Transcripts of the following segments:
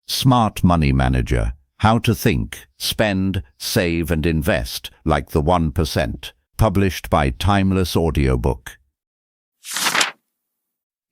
Smart Money Manager: How to Think, Spend, Save and Invest Like the 1%. Published by Timeless Audiobook.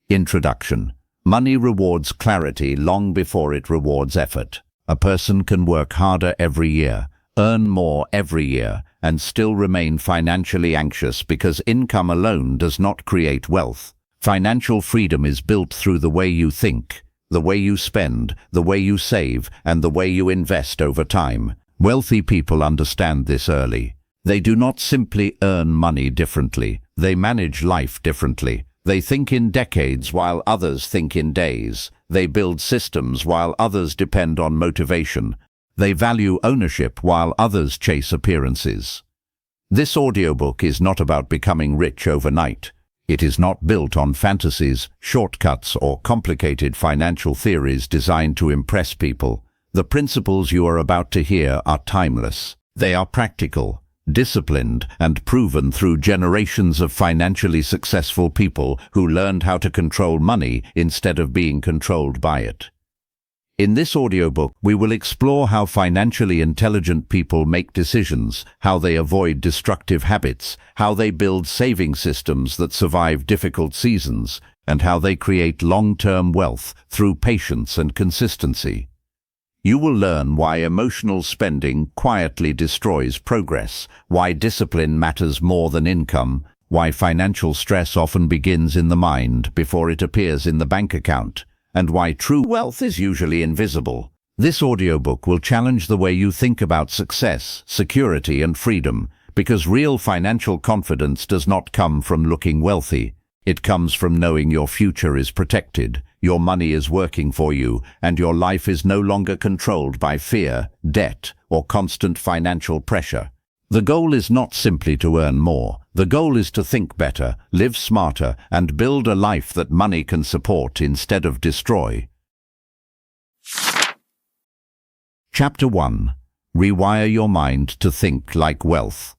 Introduction. Money rewards clarity long before it rewards effort. A person can work harder every year, earn more every year, and still remain financially anxious because income alone does not create wealth. Financial freedom is built through the way you think, the way you spend, the way you save, and the way you invest over time. Wealthy people understand this early. They do not simply earn money differently, they manage life differently. They think in decades while others think in days. They build systems while others depend on motivation. They value ownership while others chase appearances. This audiobook is not about becoming rich overnight. It is not built on fantasies, shortcuts, or complicated financial theories designed to impress people. The principles you are about to hear are timeless. They are practical, disciplined, and proven through generations of financially successful people who learned how to control money instead of being controlled by it. In this audiobook, we will explore how financially intelligent people make decisions, how they avoid destructive habits, how they build saving systems that survive difficult seasons, and how they create long-term wealth through patience and consistency. You will learn why emotional spending quietly destroys progress, why discipline matters more than income, why financial stress often begins in the mind before it appears in the bank account, and why true wealth is usually invisible. This audiobook will challenge the way you think about success, security, and freedom, because real financial confidence does not come from looking wealthy. It comes from knowing your future is protected, your money is working for you, and your life is no longer controlled by fear, debt, or constant financial pressure. The goal is not simply to earn more. The goal is to think better, live smarter, and build a life that money can support instead of destroy. Chapter 1. Rewire your mind to think like wealth.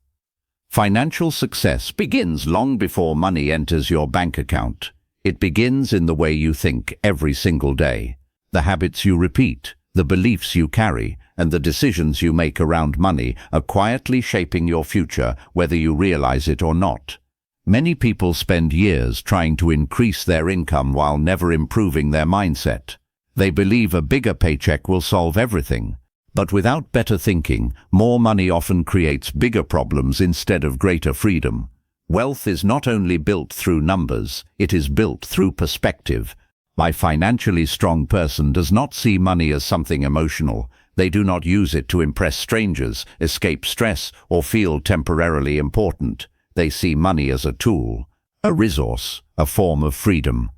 Financial success begins long before money enters your bank account. It begins in the way you think every single day. The habits you repeat, the beliefs you carry, and the decisions you make around money are quietly shaping your future, whether you realize it or not. Many people spend years trying to increase their income while never improving their mindset. They believe a bigger paycheck will solve everything. But without better thinking, more money often creates bigger problems instead of greater freedom. Wealth is not only built through numbers, it is built through perspective. A financially strong person does not see money as something emotional. They do not use it to impress strangers, escape stress, or feel temporarily important. They see money as a tool, a resource, a form of freedom.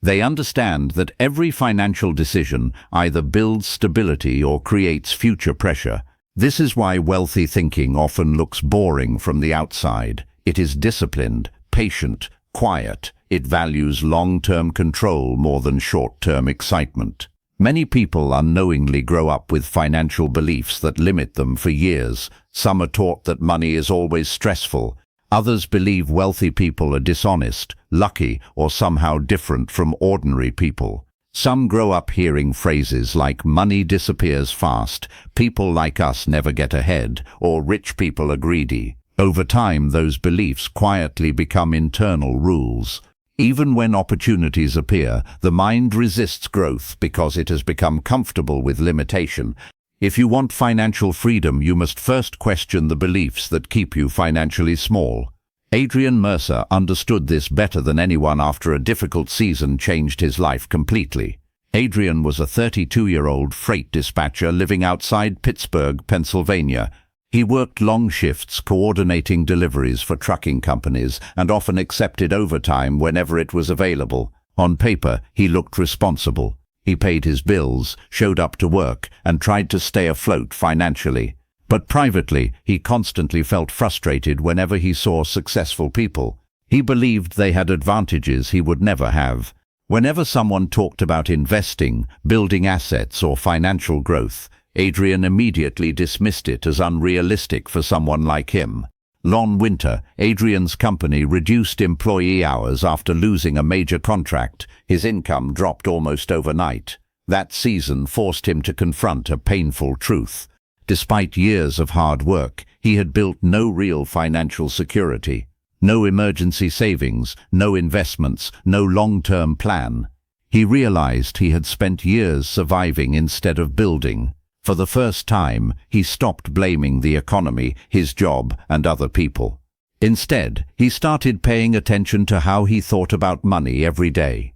They understand that every financial decision either builds stability or creates future pressure. This is why wealthy thinking often looks boring from the outside. It is disciplined, patient, quiet. It values long-term control more than short-term excitement. Many people unknowingly grow up with financial beliefs that limit them for years. Some are taught that money is always stressful. Others believe wealthy people are dishonest, lucky, or somehow different from ordinary people. Some grow up hearing phrases like "money disappears fast," "people like us never get ahead," or "rich people are greedy." Over time, those beliefs quietly become internal rules. Even when opportunities appear, the mind resists growth because it has become comfortable with limitation. If you want financial freedom, you must first question the beliefs that keep you financially small. Adrian Mercer understood this better than anyone after a difficult season changed his life completely. Adrian was a 32-year-old freight dispatcher living outside Pittsburgh, Pennsylvania. He worked long shifts coordinating deliveries for trucking companies and often accepted overtime whenever it was available. On paper, he looked responsible. He paid his bills, showed up to work, and tried to stay afloat financially. But privately, he constantly felt frustrated whenever he saw successful people. He believed they had advantages he would never have. Whenever someone talked about investing, building assets, or financial growth, Adrian immediately dismissed it as unrealistic for someone like him. One winter, Adrian's company reduced employee hours after losing a major contract. His income dropped almost overnight. That season forced him to confront a painful truth. Despite years of hard work, he had built no real financial security. No emergency savings, no investments, no long-term plan. He realized he had spent years surviving instead of building. For the first time, he stopped blaming the economy, his job, and other people. Instead, he started paying attention to how he thought about money every day.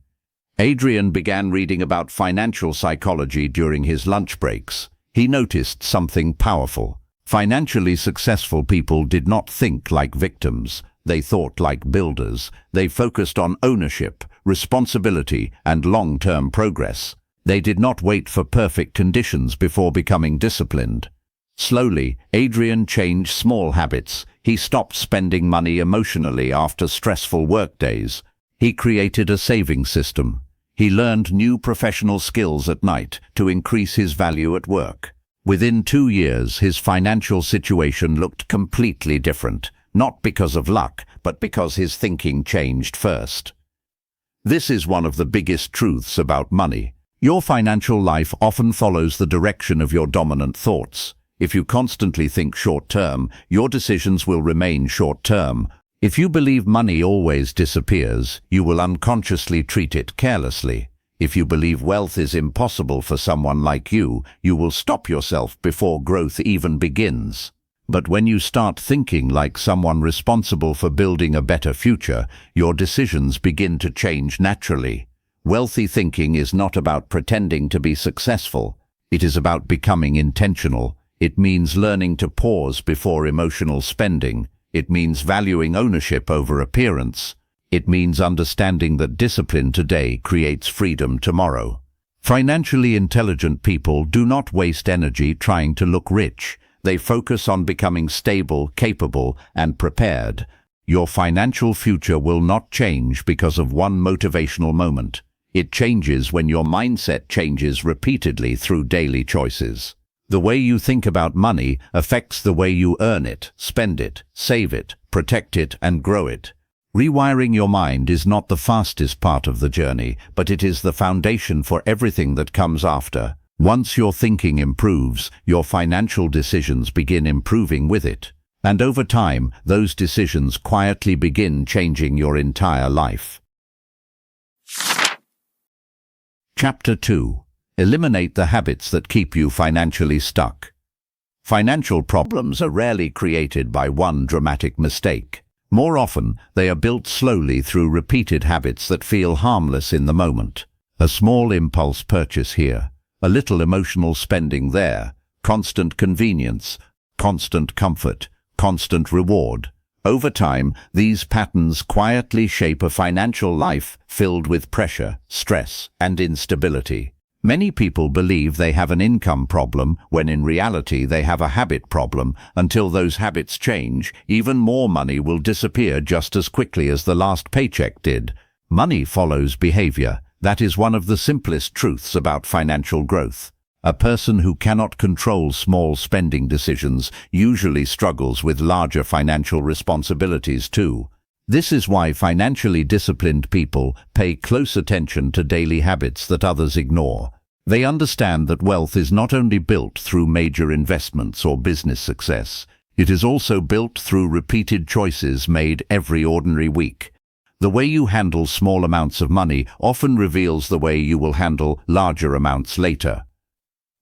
Adrian began reading about financial psychology during his lunch breaks. He noticed something powerful. Financially successful people did not think like victims. They thought like builders. They focused on ownership, responsibility, and long-term progress. They did not wait for perfect conditions before becoming disciplined. Slowly, Adrian changed small habits. He stopped spending money emotionally after stressful workdays. He created a saving system. He learned new professional skills at night to increase his value at work. Within 2 years, his financial situation looked completely different, not because of luck, but because his thinking changed first. This is one of the biggest truths about money. Your financial life often follows the direction of your dominant thoughts. If you constantly think short-term, your decisions will remain short-term. If you believe money always disappears, you will unconsciously treat it carelessly. If you believe wealth is impossible for someone like you, you will stop yourself before growth even begins. But when you start thinking like someone responsible for building a better future, your decisions begin to change naturally. Wealthy thinking is not about pretending to be successful. It is about becoming intentional. It means learning to pause before emotional spending. It means valuing ownership over appearance. It means understanding that discipline today creates freedom tomorrow. Financially intelligent people do not waste energy trying to look rich. They focus on becoming stable, capable, and prepared. Your financial future will not change because of one motivational moment. It changes when your mindset changes repeatedly through daily choices. The way you think about money affects the way you earn it, spend it, save it, protect it, and grow it. Rewiring your mind is not the fastest part of the journey, but it is the foundation for everything that comes after. Once your thinking improves, your financial decisions begin improving with it. And over time, those decisions quietly begin changing your entire life. Chapter 2. Eliminate the habits that keep you financially stuck. Financial problems are rarely created by one dramatic mistake. More often, they are built slowly through repeated habits that feel harmless in the moment. A small impulse purchase here, a little emotional spending there, constant convenience, constant comfort, constant reward. Over time, these patterns quietly shape a financial life filled with pressure, stress, and instability. Many people believe they have an income problem when in reality they have a habit problem. Until those habits change, even more money will disappear just as quickly as the last paycheck did. Money follows behavior. That is one of the simplest truths about financial growth. A person who cannot control small spending decisions usually struggles with larger financial responsibilities too. This is why financially disciplined people pay close attention to daily habits that others ignore. They understand that wealth is not only built through major investments or business success, it is also built through repeated choices made every ordinary week. The way you handle small amounts of money often reveals the way you will handle larger amounts later.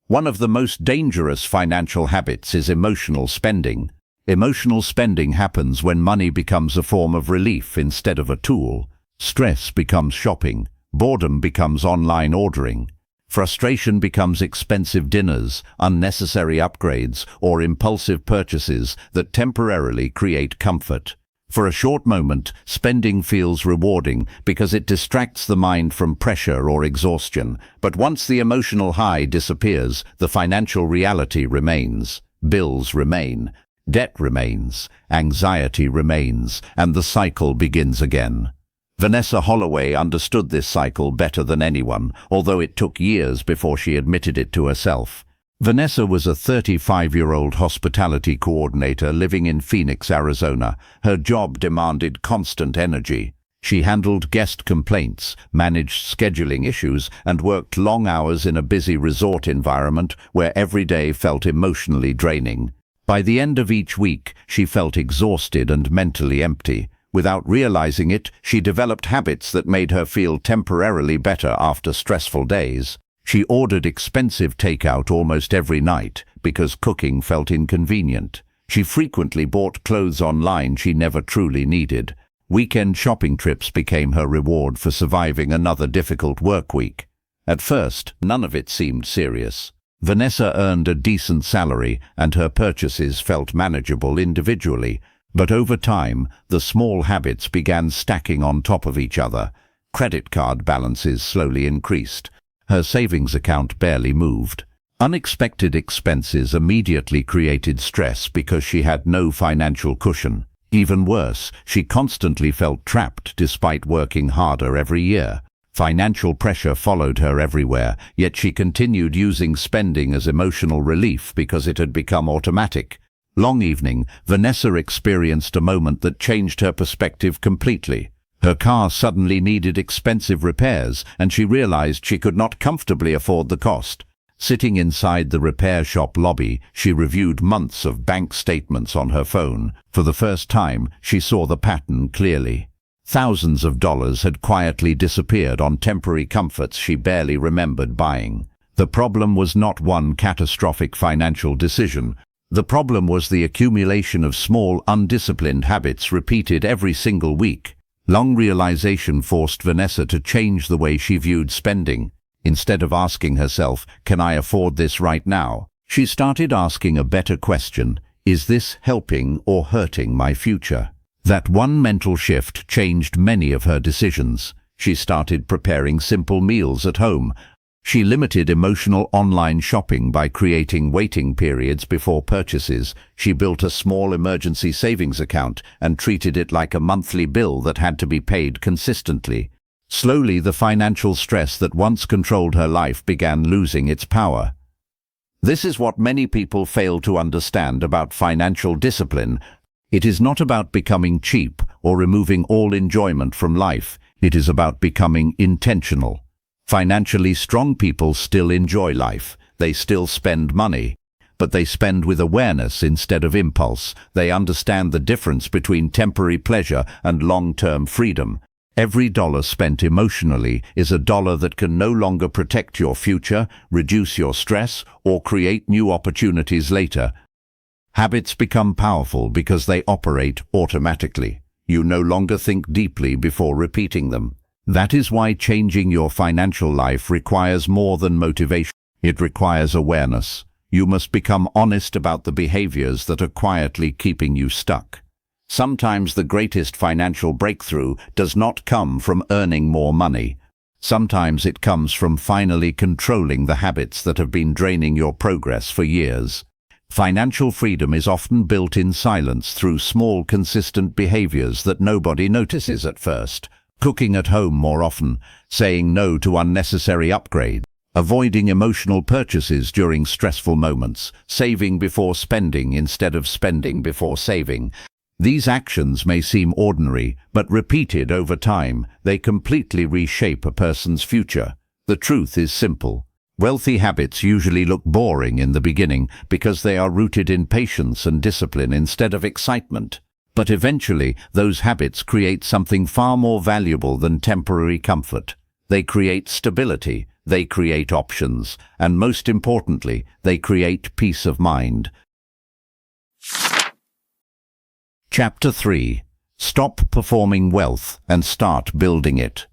One of the most dangerous financial habits is emotional spending. Emotional spending happens when money becomes a form of relief instead of a tool. Stress becomes shopping, boredom becomes online ordering, frustration becomes expensive dinners, unnecessary upgrades, or impulsive purchases that temporarily create comfort. For a short moment, spending feels rewarding because it distracts the mind from pressure or exhaustion. But once the emotional high disappears, the financial reality remains. Bills remain. Debt remains, anxiety remains, and the cycle begins again. Vanessa Holloway understood this cycle better than anyone, although it took years before she admitted it to herself. Vanessa was a 35-year-old hospitality coordinator living in Phoenix, Arizona. Her job demanded constant energy. She handled guest complaints, managed scheduling issues, and worked long hours in a busy resort environment where every day felt emotionally draining. By the end of each week, she felt exhausted and mentally empty. Without realizing it, she developed habits that made her feel temporarily better after stressful days. She ordered expensive takeout almost every night because cooking felt inconvenient. She frequently bought clothes online she never truly needed. Weekend shopping trips became her reward for surviving another difficult work week. At first, none of it seemed serious. Vanessa earned a decent salary and her purchases felt manageable individually. But over time, the small habits began stacking on top of each other. Credit card balances slowly increased. Her savings account barely moved. Unexpected expenses immediately created stress because she had no financial cushion. Even worse, she constantly felt trapped despite working harder every year. Financial pressure followed her everywhere, yet she continued using spending as emotional relief because it had become automatic. Long evening, Vanessa experienced a moment that changed her perspective completely. Her car suddenly needed expensive repairs, and she realized she could not comfortably afford the cost. Sitting inside the repair shop lobby, she reviewed months of bank statements on her phone. For the first time, she saw the pattern clearly. Thousands of dollars had quietly disappeared on temporary comforts she barely remembered buying. The problem was not one catastrophic financial decision. The problem was the accumulation of small, undisciplined habits repeated every single week. Long realization forced Vanessa to change the way she viewed spending. Instead of asking herself, "Can I afford this right now?" she started asking a better question: "Is this helping or hurting my future?" That one mental shift changed many of her decisions. She started preparing simple meals at home. She limited emotional online shopping by creating waiting periods before purchases. She built a small emergency savings account and treated it like a monthly bill that had to be paid consistently. Slowly, the financial stress that once controlled her life began losing its power. This is what many people fail to understand about financial discipline. It is not about becoming cheap or removing all enjoyment from life. It is about becoming intentional. Financially strong people still enjoy life. They still spend money, but they spend with awareness instead of impulse. They understand the difference between temporary pleasure and long-term freedom. Every dollar spent emotionally is a dollar that can no longer protect your future, reduce your stress, or create new opportunities later. Habits become powerful because they operate automatically. You no longer think deeply before repeating them. That is why changing your financial life requires more than motivation. It requires awareness. You must become honest about the behaviors that are quietly keeping you stuck. Sometimes the greatest financial breakthrough does not come from earning more money. Sometimes it comes from finally controlling the habits that have been draining your progress for years. Financial freedom is often built in silence through small, consistent behaviors that nobody notices at first. Cooking at home more often, saying no to unnecessary upgrades, avoiding emotional purchases during stressful moments, saving before spending instead of spending before saving. These actions may seem ordinary, but repeated over time, they completely reshape a person's future. The truth is simple. Wealthy habits usually look boring in the beginning because they are rooted in patience and discipline instead of excitement. But eventually, those habits create something far more valuable than temporary comfort. They create stability, they create options, and most importantly, they create peace of mind. Chapter 3. Stop performing wealth and start building it.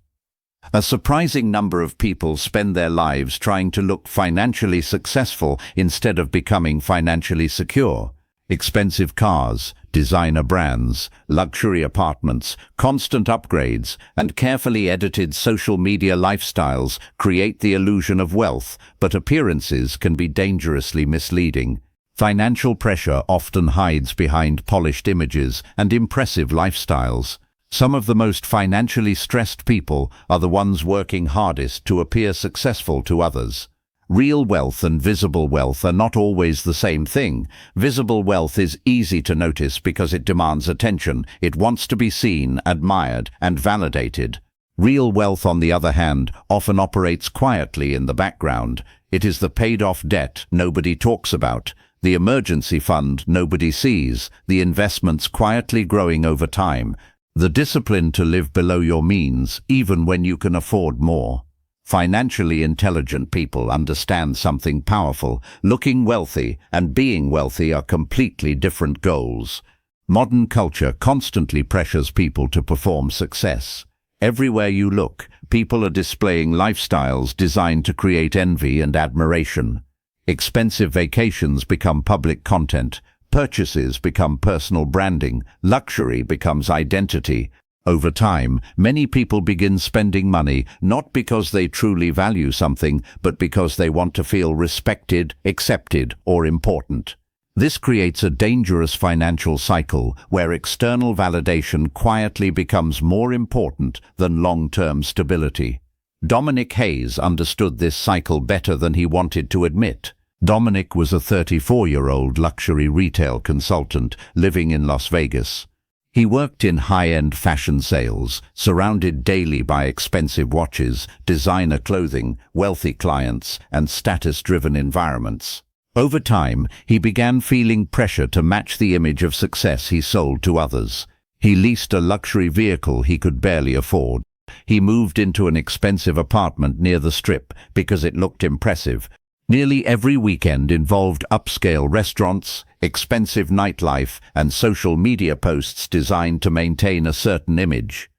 A surprising number of people spend their lives trying to look financially successful instead of becoming financially secure. Expensive cars, designer brands, luxury apartments, constant upgrades, and carefully edited social media lifestyles create the illusion of wealth, but appearances can be dangerously misleading. Financial pressure often hides behind polished images and impressive lifestyles. Some of the most financially stressed people are the ones working hardest to appear successful to others. Real wealth and visible wealth are not always the same thing. Visible wealth is easy to notice because it demands attention. It wants to be seen, admired, and validated. Real wealth, on the other hand, often operates quietly in the background. It is the paid-off debt nobody talks about, the emergency fund nobody sees, the investments quietly growing over time, the discipline to live below your means, even when you can afford more. Financially intelligent people understand something powerful. Looking wealthy and being wealthy are completely different goals. Modern culture constantly pressures people to perform success. Everywhere you look, people are displaying lifestyles designed to create envy and admiration. Expensive vacations become public content. Purchases become personal branding. Luxury becomes identity. Over time, many people begin spending money not because they truly value something, but because they want to feel respected, accepted, or important. This creates a dangerous financial cycle where external validation quietly becomes more important than long-term stability. Dominic Hayes understood this cycle better than he wanted to admit. Dominic was a 34-year-old luxury retail consultant living in Las Vegas. He worked in high-end fashion sales, surrounded daily by expensive watches, designer clothing, wealthy clients, and status-driven environments. Over time, he began feeling pressure to match the image of success he sold to others. He leased a luxury vehicle he could barely afford. He moved into an expensive apartment near the Strip because it looked impressive. Nearly every weekend involved upscale restaurants, expensive nightlife, and social media posts designed to maintain a certain image.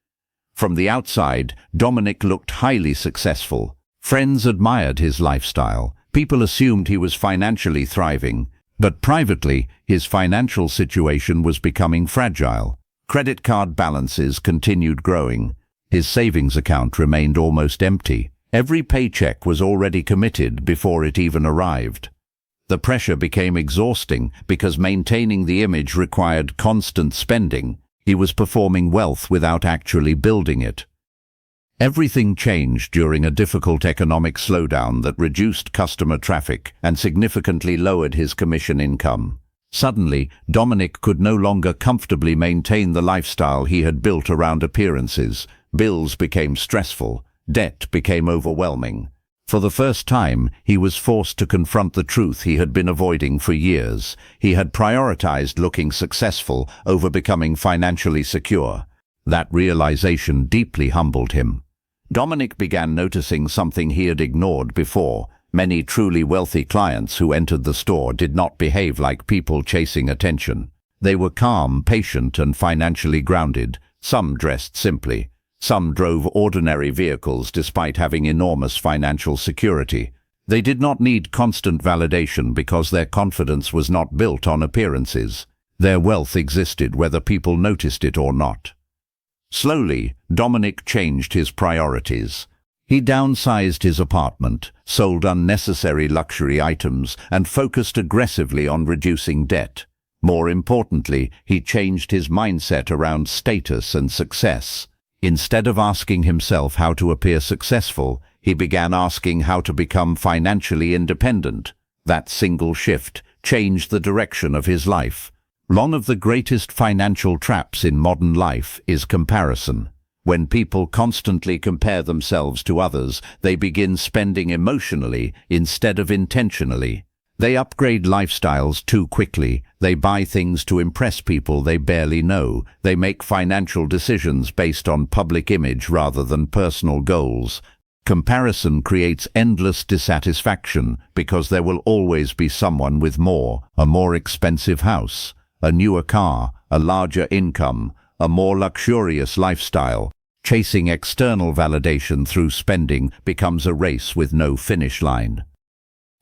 From the outside, Dominic looked highly successful. Friends admired his lifestyle. People assumed he was financially thriving. But privately, his financial situation was becoming fragile. Credit card balances continued growing. His savings account remained almost empty. Every paycheck was already committed before it even arrived. The pressure became exhausting because maintaining the image required constant spending. He was performing wealth without actually building it. Everything changed during a difficult economic slowdown that reduced customer traffic and significantly lowered his commission income. Suddenly, Dominic could no longer comfortably maintain the lifestyle he had built around appearances. Bills became stressful. Debt became overwhelming. For the first time, he was forced to confront the truth he had been avoiding for years. He had prioritized looking successful over becoming financially secure. That realization deeply humbled him. Dominic began noticing something he had ignored before. Many truly wealthy clients who entered the store did not behave like people chasing attention. They were calm, patient, and financially grounded. Some dressed simply. Some drove ordinary vehicles despite having enormous financial security. They did not need constant validation because their confidence was not built on appearances. Their wealth existed whether people noticed it or not. Slowly, Dominic changed his priorities. He downsized his apartment, sold unnecessary luxury items, and focused aggressively on reducing debt. More importantly, he changed his mindset around status and success. Instead of asking himself how to appear successful, he began asking how to become financially independent. That single shift changed the direction of his life. One of the greatest financial traps in modern life is comparison. When people constantly compare themselves to others, they begin spending emotionally instead of intentionally. They upgrade lifestyles too quickly. They buy things to impress people they barely know. They make financial decisions based on public image rather than personal goals. Comparison creates endless dissatisfaction because there will always be someone with more, a more expensive house, a newer car, a larger income, a more luxurious lifestyle. Chasing external validation through spending becomes a race with no finish line.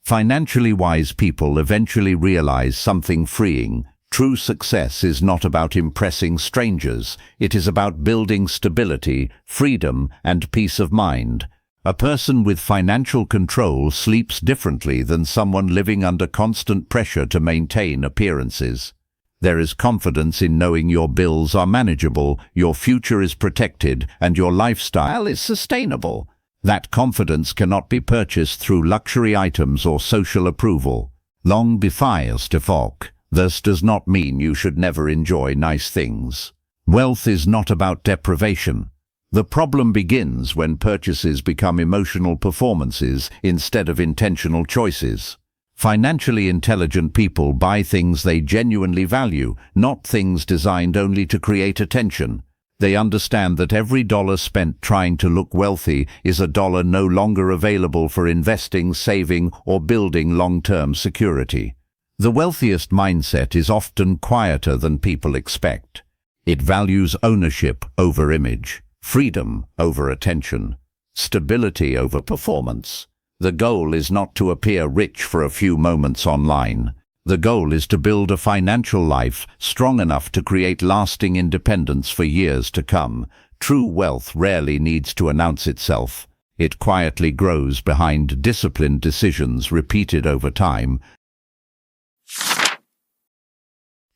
Financially wise people eventually realize something freeing. True success is not about impressing strangers. It is about building stability, freedom, and peace of mind. A person with financial control sleeps differently than someone living under constant pressure to maintain appearances. There is confidence in knowing your bills are manageable, your future is protected, and your lifestyle is sustainable. That confidence cannot be purchased through luxury items or social approval. Long befires to folk. This does not mean you should never enjoy nice things. Wealth is not about deprivation. The problem begins when purchases become emotional performances instead of intentional choices. Financially intelligent people buy things they genuinely value, not things designed only to create attention. They understand that every dollar spent trying to look wealthy is a dollar no longer available for investing, saving, or building long-term security. The wealthiest mindset is often quieter than people expect. It values ownership over image, freedom over attention, stability over performance. The goal is not to appear rich for a few moments online. The goal is to build a financial life strong enough to create lasting independence for years to come. True wealth rarely needs to announce itself. It quietly grows behind disciplined decisions repeated over time.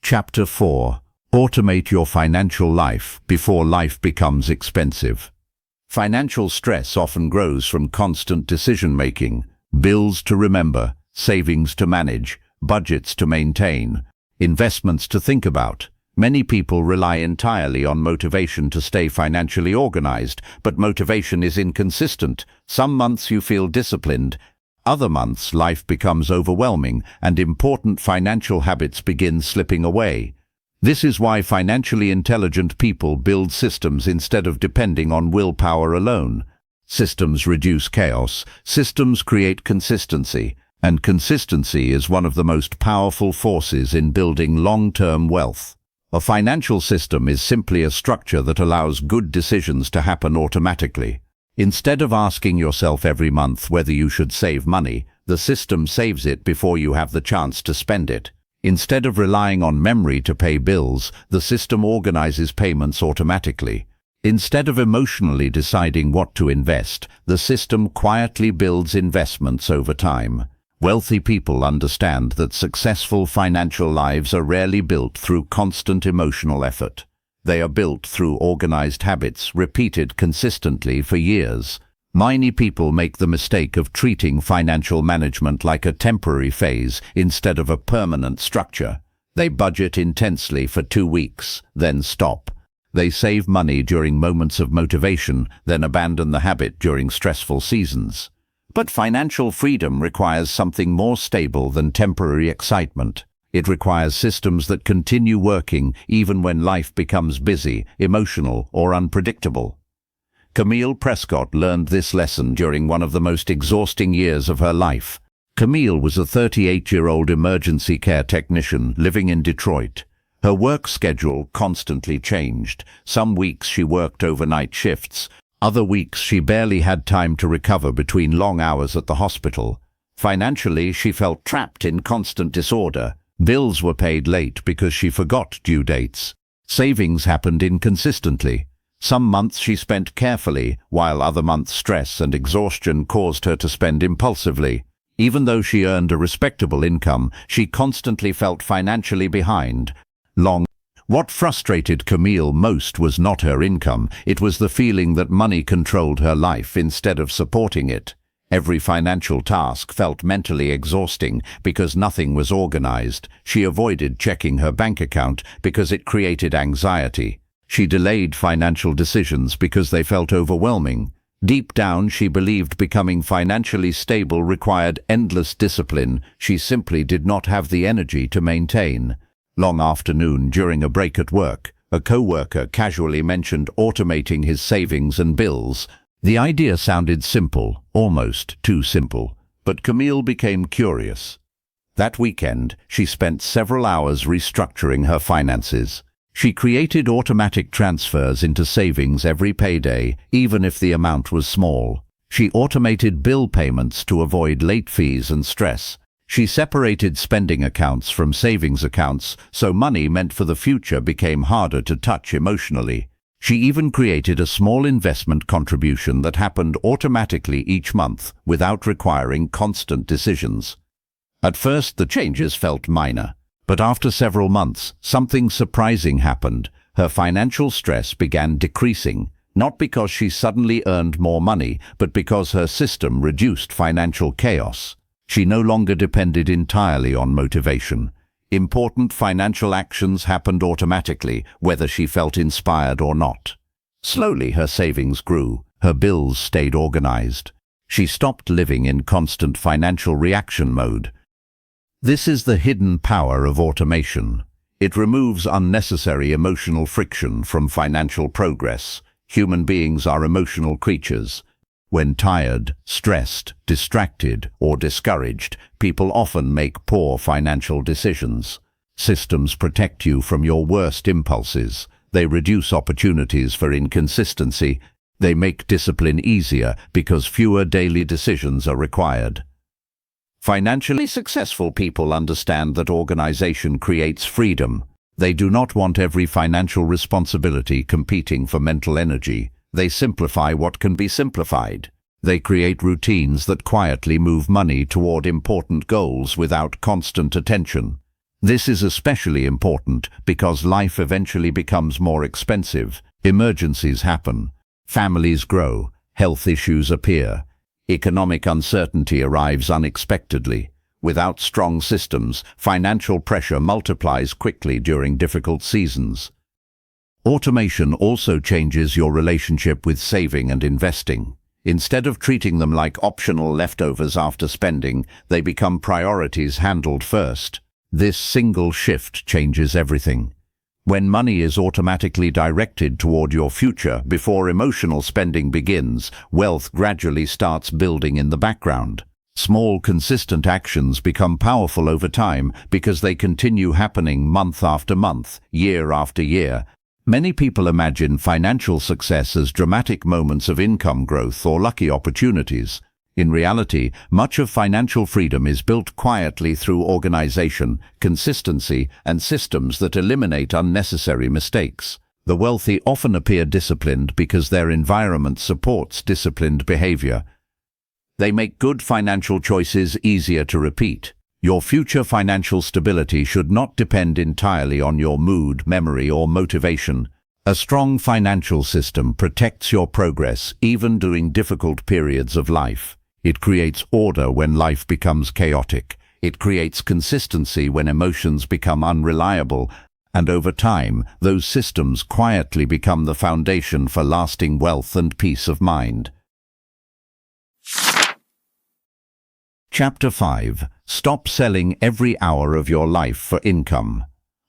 Chapter 4. Automate your financial life before life becomes expensive. Financial stress often grows from constant decision-making, bills to remember, savings to manage, budgets to maintain, investments to think about. Many people rely entirely on motivation to stay financially organized, but motivation is inconsistent. Some months you feel disciplined, other months life becomes overwhelming and important financial habits begin slipping away. This is why financially intelligent people build systems instead of depending on willpower alone. Systems reduce chaos, systems create consistency, and consistency is one of the most powerful forces in building long-term wealth. A financial system is simply a structure that allows good decisions to happen automatically. Instead of asking yourself every month whether you should save money, the system saves it before you have the chance to spend it. Instead of relying on memory to pay bills, the system organizes payments automatically. Instead of emotionally deciding what to invest, the system quietly builds investments over time. Wealthy people understand that successful financial lives are rarely built through constant emotional effort. They are built through organized habits repeated consistently for years. Many people make the mistake of treating financial management like a temporary phase instead of a permanent structure. They budget intensely for 2 weeks, then stop. They save money during moments of motivation, then abandon the habit during stressful seasons. But financial freedom requires something more stable than temporary excitement. It requires systems that continue working even when life becomes busy, emotional, or unpredictable. Camille Prescott learned this lesson during one of the most exhausting years of her life. Camille was a 38-year-old emergency care technician living in Detroit. Her work schedule constantly changed. Some weeks she worked overnight shifts. Other weeks she barely had time to recover between long hours at the hospital. Financially, she felt trapped in constant disorder. Bills were paid late because she forgot due dates. Savings happened inconsistently. Some months she spent carefully, while other months stress and exhaustion caused her to spend impulsively. Even though she earned a respectable income, she constantly felt financially behind. What frustrated Camille most was not her income, it was the feeling that money controlled her life instead of supporting it. Every financial task felt mentally exhausting because nothing was organized. She avoided checking her bank account because it created anxiety. She delayed financial decisions because they felt overwhelming. Deep down, she believed becoming financially stable required endless discipline she simply did not have the energy to maintain. Long afternoon, during a break at work, a co-worker casually mentioned automating his savings and bills. The idea sounded simple, almost too simple, but Camille became curious. That weekend, she spent several hours restructuring her finances. She created automatic transfers into savings every payday, even if the amount was small. She automated bill payments to avoid late fees and stress. She separated spending accounts from savings accounts, so money meant for the future became harder to touch emotionally. She even created a small investment contribution that happened automatically each month without requiring constant decisions. At first, the changes felt minor, but after several months, something surprising happened. Her financial stress began decreasing, not because she suddenly earned more money, but because her system reduced financial chaos. She no longer depended entirely on motivation. Important financial actions happened automatically, whether she felt inspired or not. Slowly her savings grew, her bills stayed organized. She stopped living in constant financial reaction mode. This is the hidden power of automation. It removes unnecessary emotional friction from financial progress. Human beings are emotional creatures. When tired, stressed, distracted, or discouraged, people often make poor financial decisions. Systems protect you from your worst impulses. They reduce opportunities for inconsistency. They make discipline easier because fewer daily decisions are required. Financially successful people understand that organization creates freedom. They do not want every financial responsibility competing for mental energy. They simplify what can be simplified. They create routines that quietly move money toward important goals without constant attention. This is especially important because life eventually becomes more expensive. Emergencies happen. Families grow. Health issues appear. Economic uncertainty arrives unexpectedly. Without strong systems, financial pressure multiplies quickly during difficult seasons. Automation also changes your relationship with saving and investing. Instead of treating them like optional leftovers after spending, they become priorities handled first. This single shift changes everything. When money is automatically directed toward your future before emotional spending begins, wealth gradually starts building in the background. Small, consistent actions become powerful over time because they continue happening month after month, year after year. Many people imagine financial success as dramatic moments of income growth or lucky opportunities. In reality, much of financial freedom is built quietly through organization, consistency, and systems that eliminate unnecessary mistakes. The wealthy often appear disciplined because their environment supports disciplined behavior. They make good financial choices easier to repeat. Your future financial stability should not depend entirely on your mood, memory, or motivation. A strong financial system protects your progress even during difficult periods of life. It creates order when life becomes chaotic. It creates consistency when emotions become unreliable. And over time, those systems quietly become the foundation for lasting wealth and peace of mind. Chapter 5. Stop selling every hour of your life for income.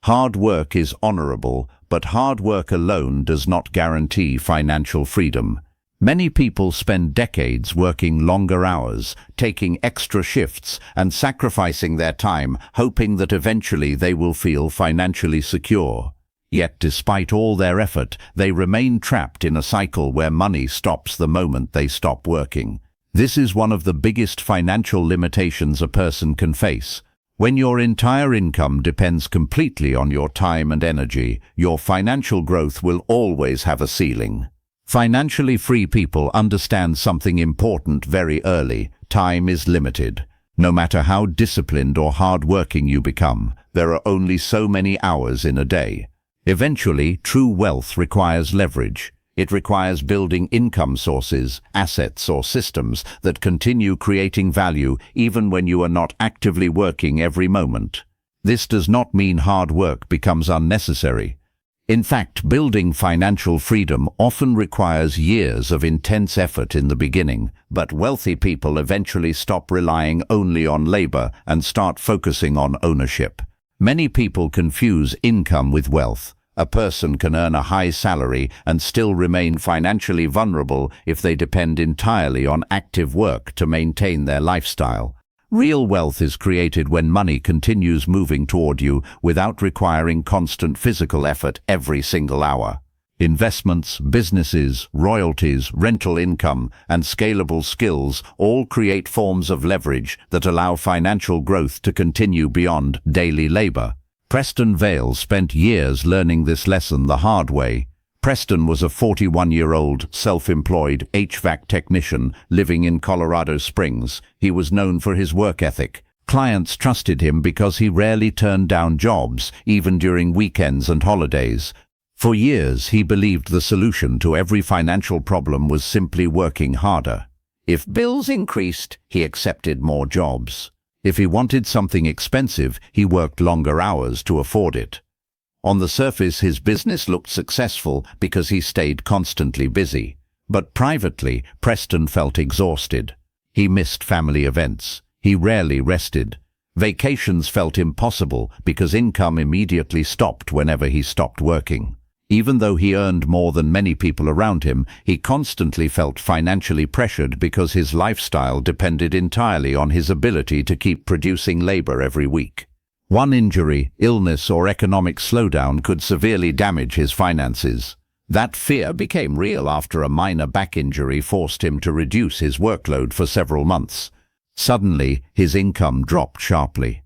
Hard work is honorable, but hard work alone does not guarantee financial freedom. Many people spend decades working longer hours, taking extra shifts, and sacrificing their time, hoping that eventually they will feel financially secure. Yet despite all their effort, they remain trapped in a cycle where money stops the moment they stop working. This is one of the biggest financial limitations a person can face. When your entire income depends completely on your time and energy, your financial growth will always have a ceiling. Financially free people understand something important very early. Time is limited. No matter how disciplined or hard-working you become, there are only so many hours in a day. Eventually, true wealth requires leverage. It requires building income sources, assets, or systems that continue creating value even when you are not actively working every moment. This does not mean hard work becomes unnecessary. In fact, building financial freedom often requires years of intense effort in the beginning, but wealthy people eventually stop relying only on labor and start focusing on ownership. Many people confuse income with wealth. A person can earn a high salary and still remain financially vulnerable if they depend entirely on active work to maintain their lifestyle. Real wealth is created when money continues moving toward you without requiring constant physical effort every single hour. Investments, businesses, royalties, rental income, and scalable skills all create forms of leverage that allow financial growth to continue beyond daily labor. Preston Vale spent years learning this lesson the hard way. Preston was a 41-year-old, self-employed HVAC technician living in Colorado Springs. He was known for his work ethic. Clients trusted him because he rarely turned down jobs, even during weekends and holidays. For years, he believed the solution to every financial problem was simply working harder. If bills increased, he accepted more jobs. If he wanted something expensive, he worked longer hours to afford it. On the surface, his business looked successful because he stayed constantly busy. But privately, Preston felt exhausted. He missed family events. He rarely rested. Vacations felt impossible because income immediately stopped whenever he stopped working. Even though he earned more than many people around him, he constantly felt financially pressured because his lifestyle depended entirely on his ability to keep producing labor every week. One injury, illness, or economic slowdown could severely damage his finances. That fear became real after a minor back injury forced him to reduce his workload for several months. Suddenly, his income dropped sharply.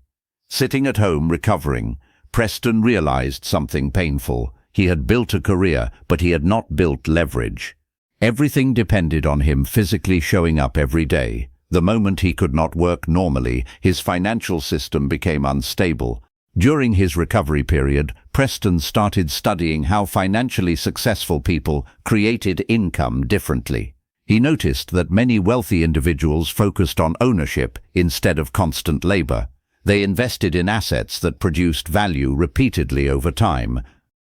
Sitting at home recovering, Preston realized something painful. He had built a career, but he had not built leverage. Everything depended on him physically showing up every day. The moment he could not work normally, his financial system became unstable. During his recovery period, Preston started studying how financially successful people created income differently. He noticed that many wealthy individuals focused on ownership instead of constant labor. They invested in assets that produced value repeatedly over time.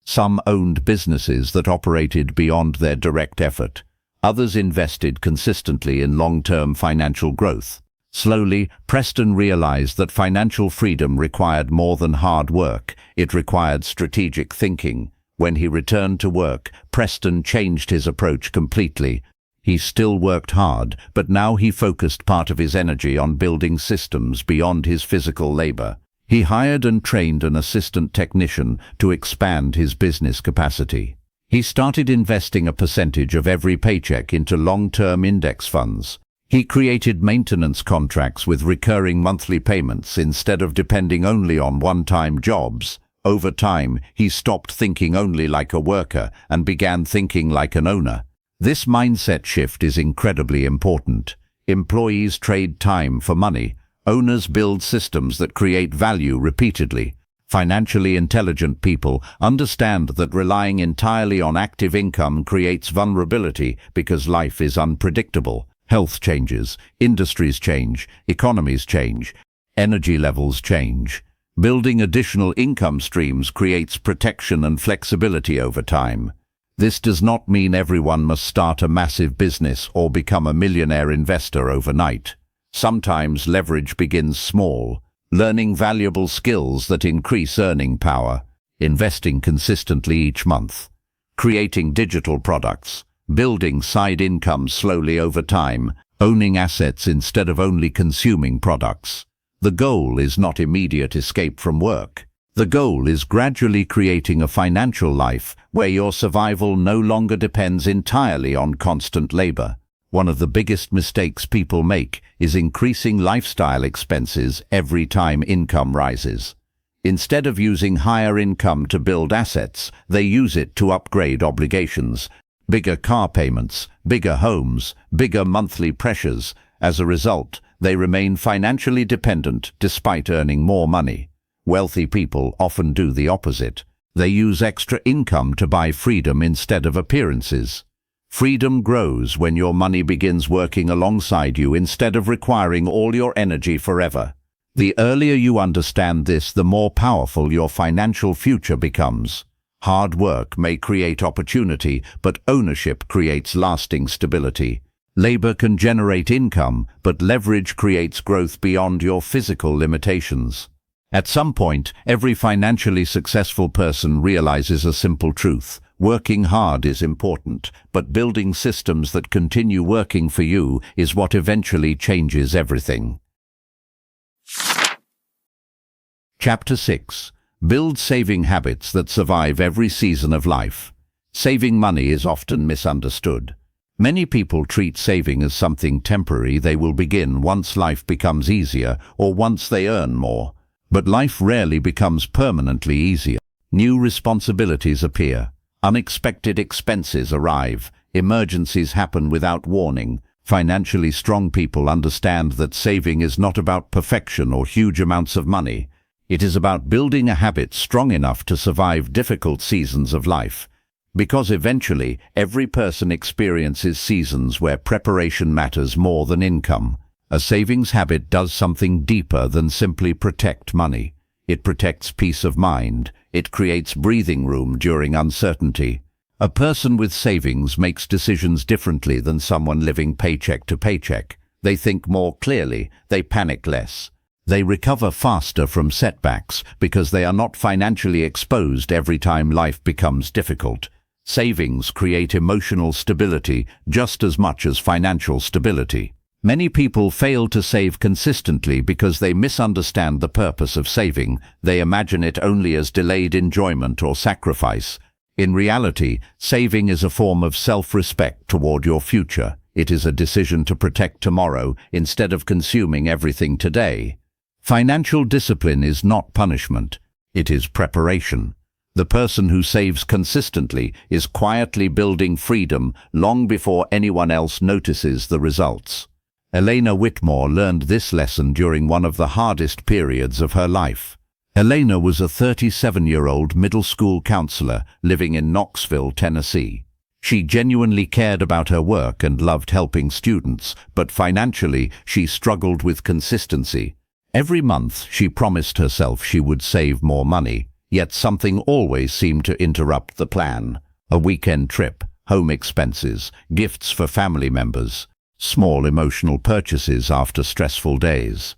Some owned businesses that operated beyond their direct effort. Others invested consistently in long-term financial growth. Slowly, Preston realized that financial freedom required more than hard work. It required strategic thinking. When he returned to work, Preston changed his approach completely. He still worked hard, but now he focused part of his energy on building systems beyond his physical labor. He hired and trained an assistant technician to expand his business capacity. He started investing a percentage of every paycheck into long-term index funds. He created maintenance contracts with recurring monthly payments instead of depending only on one-time jobs. Over time, he stopped thinking only like a worker and began thinking like an owner. This mindset shift is incredibly important. Employees trade time for money. Owners build systems that create value repeatedly. Financially intelligent people understand that relying entirely on active income creates vulnerability because life is unpredictable. Health changes, industries change, economies change, energy levels change. Building additional income streams creates protection and flexibility over time. This does not mean everyone must start a massive business or become a millionaire investor overnight. Sometimes leverage begins small. Learning valuable skills that increase earning power, investing consistently each month, creating digital products, building side income slowly over time, owning assets instead of only consuming products. The goal is not immediate escape from work. The goal is gradually creating a financial life where your survival no longer depends entirely on constant labor. One of the biggest mistakes people make is increasing lifestyle expenses every time income rises. Instead of using higher income to build assets, they use it to upgrade obligations. Bigger car payments, bigger homes, bigger monthly pressures. As a result, they remain financially dependent despite earning more money. Wealthy people often do the opposite. They use extra income to buy freedom instead of appearances. Freedom grows when your money begins working alongside you instead of requiring all your energy forever. The earlier you understand this, the more powerful your financial future becomes. Hard work may create opportunity, but ownership creates lasting stability. Labor can generate income, but leverage creates growth beyond your physical limitations. At some point, every financially successful person realizes a simple truth. Working hard is important, but building systems that continue working for you is what eventually changes everything. Chapter 6. Build saving habits that survive every season of life. Saving money is often misunderstood. Many people treat saving as something temporary they will begin once life becomes easier or once they earn more. But life rarely becomes permanently easier. New responsibilities appear. Unexpected expenses arrive. Emergencies happen without warning. Financially strong people understand that saving is not about perfection or huge amounts of money. It is about building a habit strong enough to survive difficult seasons of life. Because eventually, every person experiences seasons where preparation matters more than income. A savings habit does something deeper than simply protect money. It protects peace of mind. It creates breathing room during uncertainty. A person with savings makes decisions differently than someone living paycheck to paycheck. They think more clearly. They panic less. They recover faster from setbacks because they are not financially exposed every time life becomes difficult. Savings create emotional stability just as much as financial stability. Many people fail to save consistently because they misunderstand the purpose of saving. They imagine it only as delayed enjoyment or sacrifice. In reality, saving is a form of self-respect toward your future. It is a decision to protect tomorrow instead of consuming everything today. Financial discipline is not punishment. It is preparation. The person who saves consistently is quietly building freedom long before anyone else notices the results. Elena Whitmore learned this lesson during one of the hardest periods of her life. Elena was a 37-year-old middle school counselor living in Knoxville, Tennessee. She genuinely cared about her work and loved helping students, but financially she struggled with consistency. Every month she promised herself she would save more money, yet something always seemed to interrupt the plan. A weekend trip, home expenses, gifts for family members, small emotional purchases after stressful days.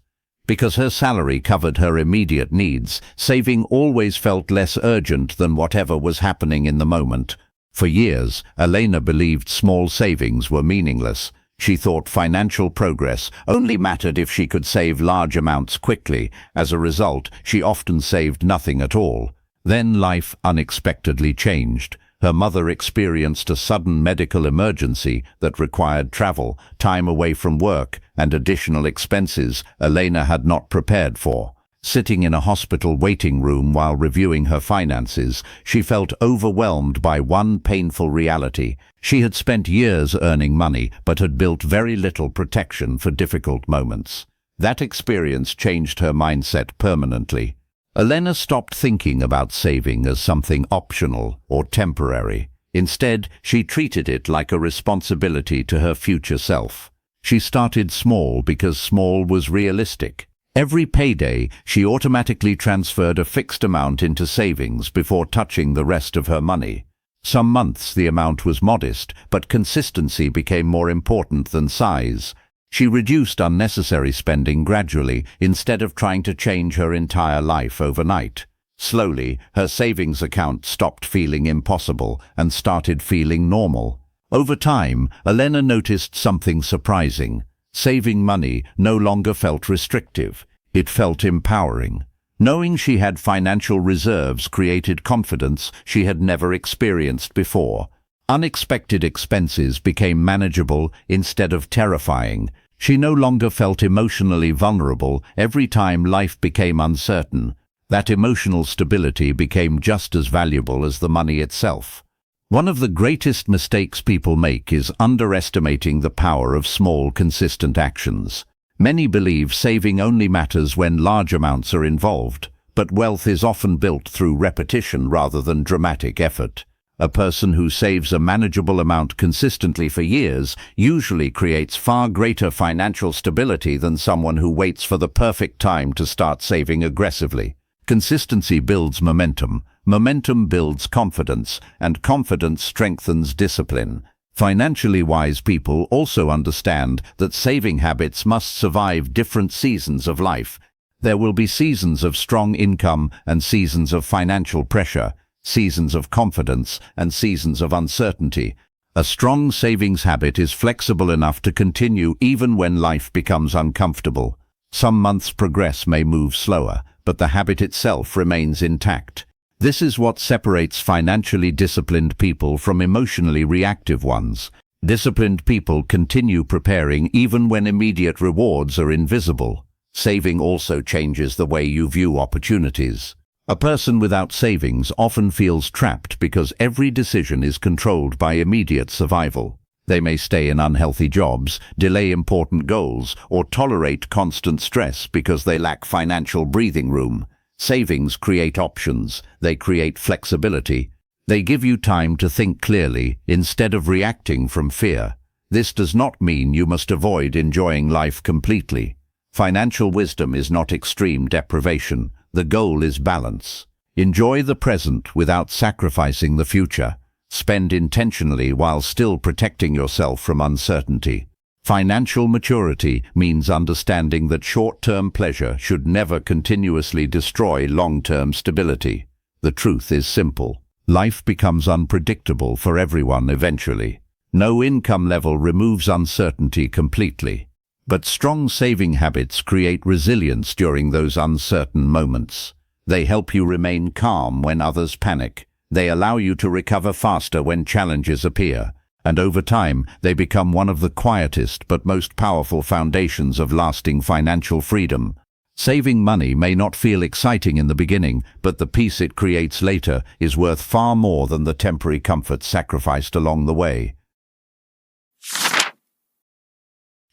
Because her salary covered her immediate needs, saving always felt less urgent than whatever was happening in the moment. For years, Elena believed small savings were meaningless. She thought financial progress only mattered if she could save large amounts quickly. As a result, she often saved nothing at all. Then life unexpectedly changed. Her mother experienced a sudden medical emergency that required travel, time away from work, and additional expenses Elena had not prepared for. Sitting in a hospital waiting room while reviewing her finances, she felt overwhelmed by one painful reality. She had spent years earning money, but had built very little protection for difficult moments. That experience changed her mindset permanently. Elena stopped thinking about saving as something optional or temporary. Instead, she treated it like a responsibility to her future self. She started small because small was realistic. Every payday, she automatically transferred a fixed amount into savings before touching the rest of her money. Some months the amount was modest, but consistency became more important than size. She reduced unnecessary spending gradually instead of trying to change her entire life overnight. Slowly, her savings account stopped feeling impossible and started feeling normal. Over time, Elena noticed something surprising. Saving money no longer felt restrictive. It felt empowering. Knowing she had financial reserves created confidence she had never experienced before. Unexpected expenses became manageable instead of terrifying. She no longer felt emotionally vulnerable every time life became uncertain. That emotional stability became just as valuable as the money itself. One of the greatest mistakes people make is underestimating the power of small, consistent actions. Many believe saving only matters when large amounts are involved, but wealth is often built through repetition rather than dramatic effort. A person who saves a manageable amount consistently for years usually creates far greater financial stability than someone who waits for the perfect time to start saving aggressively. Consistency builds momentum. Momentum builds confidence, and confidence strengthens discipline. Financially wise people also understand that saving habits must survive different seasons of life. There will be seasons of strong income and seasons of financial pressure, seasons of confidence and seasons of uncertainty. A strong savings habit is flexible enough to continue even when life becomes uncomfortable. Some months' progress may move slower, but the habit itself remains intact. This is what separates financially disciplined people from emotionally reactive ones. Disciplined people continue preparing even when immediate rewards are invisible. Saving also changes the way you view opportunities. A person without savings often feels trapped because every decision is controlled by immediate survival. They may stay in unhealthy jobs, delay important goals, or tolerate constant stress because they lack financial breathing room. Savings create options. They create flexibility. They give you time to think clearly instead of reacting from fear. This does not mean you must avoid enjoying life completely. Financial wisdom is not extreme deprivation. The goal is balance. Enjoy the present without sacrificing the future. Spend intentionally while still protecting yourself from uncertainty. Financial maturity means understanding that short-term pleasure should never continuously destroy long-term stability. The truth is simple. Life becomes unpredictable for everyone eventually. No income level removes uncertainty completely. But strong saving habits create resilience during those uncertain moments. They help you remain calm when others panic. They allow you to recover faster when challenges appear. And over time, they become one of the quietest but most powerful foundations of lasting financial freedom. Saving money may not feel exciting in the beginning, but the peace it creates later is worth far more than the temporary comforts sacrificed along the way.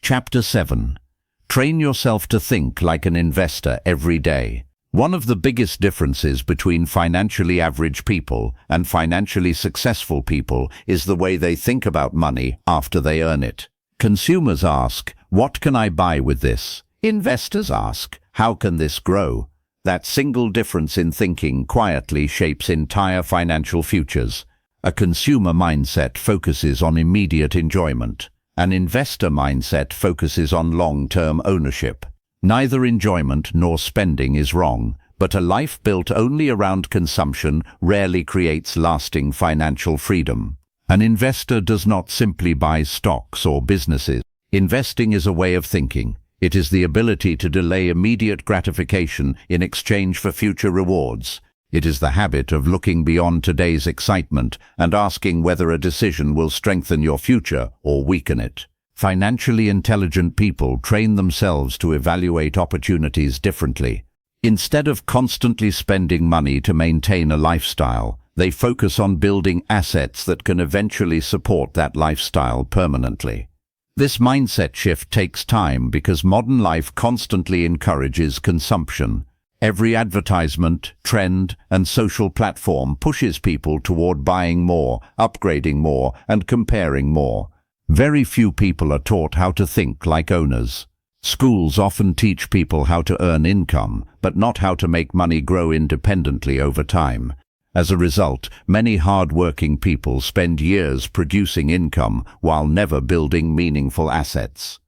Chapter 7. Train yourself to think like an investor every day. One of the biggest differences between financially average people and financially successful people is the way they think about money after they earn it. Consumers ask, "What can I buy with this?" Investors ask, "How can this grow?" That single difference in thinking quietly shapes entire financial futures. A consumer mindset focuses on immediate enjoyment. An investor mindset focuses on long-term ownership. Neither enjoyment nor spending is wrong, but a life built only around consumption rarely creates lasting financial freedom. An investor does not simply buy stocks or businesses. Investing is a way of thinking. It is the ability to delay immediate gratification in exchange for future rewards. It is the habit of looking beyond today's excitement and asking whether a decision will strengthen your future or weaken it. Financially intelligent people train themselves to evaluate opportunities differently. Instead of constantly spending money to maintain a lifestyle, they focus on building assets that can eventually support that lifestyle permanently. This mindset shift takes time because modern life constantly encourages consumption. Every advertisement, trend, and social platform pushes people toward buying more, upgrading more, and comparing more. Very few people are taught how to think like owners. Schools often teach people how to earn income, but not how to make money grow independently over time. As a result, many hard-working people spend years producing income while never building meaningful assets.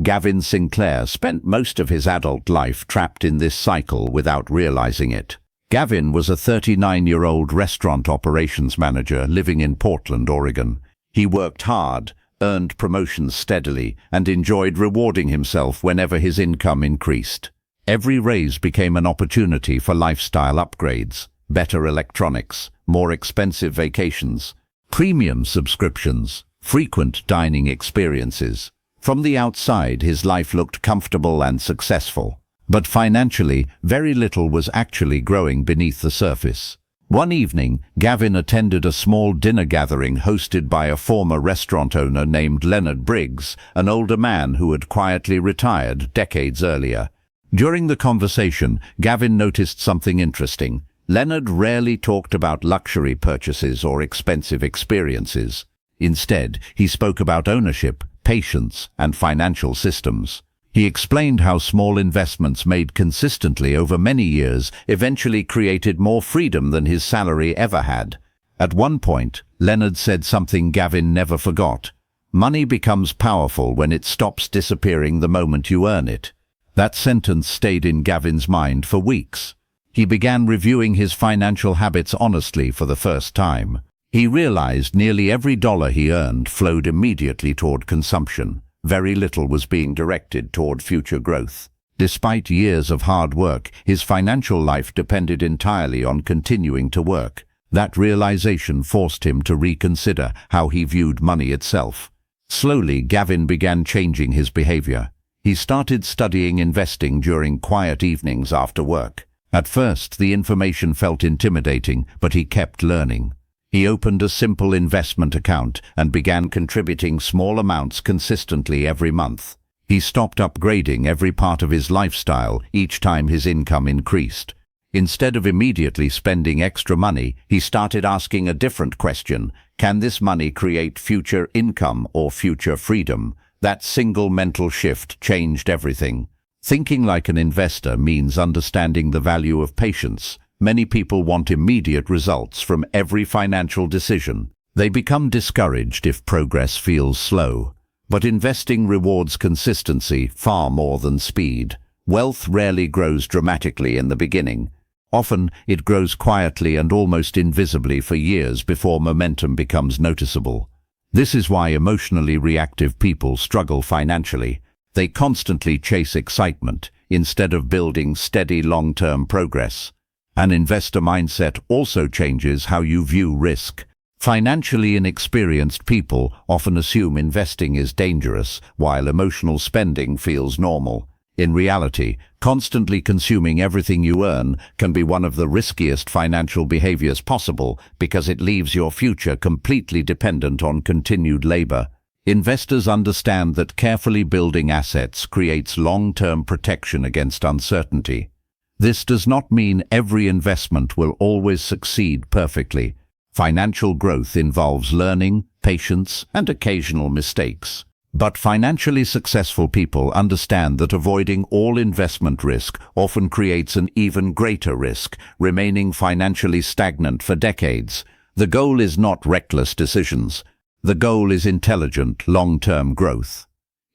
Gavin Sinclair spent most of his adult life trapped in this cycle without realizing it. Gavin was a 39-year-old restaurant operations manager living in Portland, Oregon. He worked hard, earned promotions steadily, and enjoyed rewarding himself whenever his income increased. Every raise became an opportunity for lifestyle upgrades, better electronics, more expensive vacations, premium subscriptions, frequent dining experiences. From the outside, his life looked comfortable and successful. But financially, very little was actually growing beneath the surface. One evening, Gavin attended a small dinner gathering hosted by a former restaurant owner named Leonard Briggs, an older man who had quietly retired decades earlier. During the conversation, Gavin noticed something interesting. Leonard rarely talked about luxury purchases or expensive experiences. Instead, he spoke about ownership, patience, and financial systems. He explained how small investments made consistently over many years eventually created more freedom than his salary ever had. At one point, Leonard said something Gavin never forgot. "Money becomes powerful when it stops disappearing the moment you earn it." That sentence stayed in Gavin's mind for weeks. He began reviewing his financial habits honestly for the first time. He realized nearly every dollar he earned flowed immediately toward consumption. Very little was being directed toward future growth. Despite years of hard work, his financial life depended entirely on continuing to work. That realization forced him to reconsider how he viewed money itself. Slowly, Gavin began changing his behavior. He started studying investing during quiet evenings after work. At first, the information felt intimidating, but he kept learning. He opened a simple investment account and began contributing small amounts consistently every month. He stopped upgrading every part of his lifestyle each time his income increased. Instead of immediately spending extra money, he started asking a different question. Can this money create future income or future freedom? That single mental shift changed everything. Thinking like an investor means understanding the value of patience. Many people want immediate results from every financial decision. They become discouraged if progress feels slow. But investing rewards consistency far more than speed. Wealth rarely grows dramatically in the beginning. Often, it grows quietly and almost invisibly for years before momentum becomes noticeable. This is why emotionally reactive people struggle financially. They constantly chase excitement instead of building steady long-term progress. An investor mindset also changes how you view risk. Financially inexperienced people often assume investing is dangerous, while emotional spending feels normal. In reality, constantly consuming everything you earn can be one of the riskiest financial behaviors possible because it leaves your future completely dependent on continued labor. Investors understand that carefully building assets creates long-term protection against uncertainty. This does not mean every investment will always succeed perfectly. Financial growth involves learning, patience, and occasional mistakes. But financially successful people understand that avoiding all investment risk often creates an even greater risk, remaining financially stagnant for decades. The goal is not reckless decisions. The goal is intelligent, long-term growth.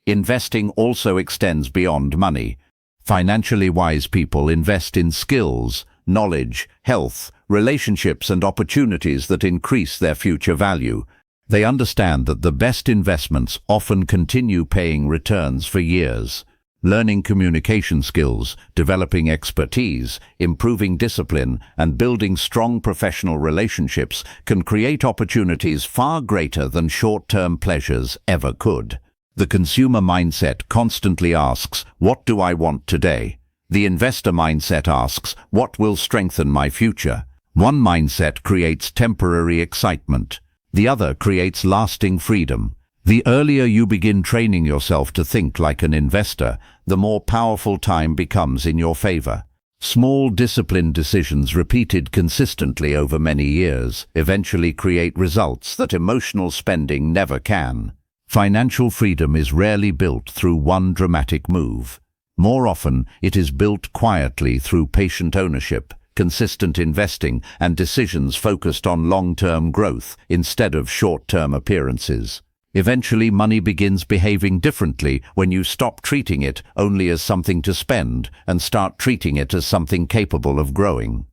Investing also extends beyond money. Financially wise people invest in skills, knowledge, health, relationships, and opportunities that increase their future value. They understand that the best investments often continue paying returns for years. Learning communication skills, developing expertise, improving discipline, and building strong professional relationships can create opportunities far greater than short-term pleasures ever could. The consumer mindset constantly asks, "What do I want today?" The investor mindset asks, "What will strengthen my future?" One mindset creates temporary excitement. The other creates lasting freedom. The earlier you begin training yourself to think like an investor, the more powerful time becomes in your favor. Small disciplined decisions repeated consistently over many years eventually create results that emotional spending never can. Financial freedom is rarely built through one dramatic move. More often, it is built quietly through patient ownership, consistent investing, and decisions focused on long-term growth instead of short-term appearances. Eventually, money begins behaving differently when you stop treating it only as something to spend and start treating it as something capable of growing.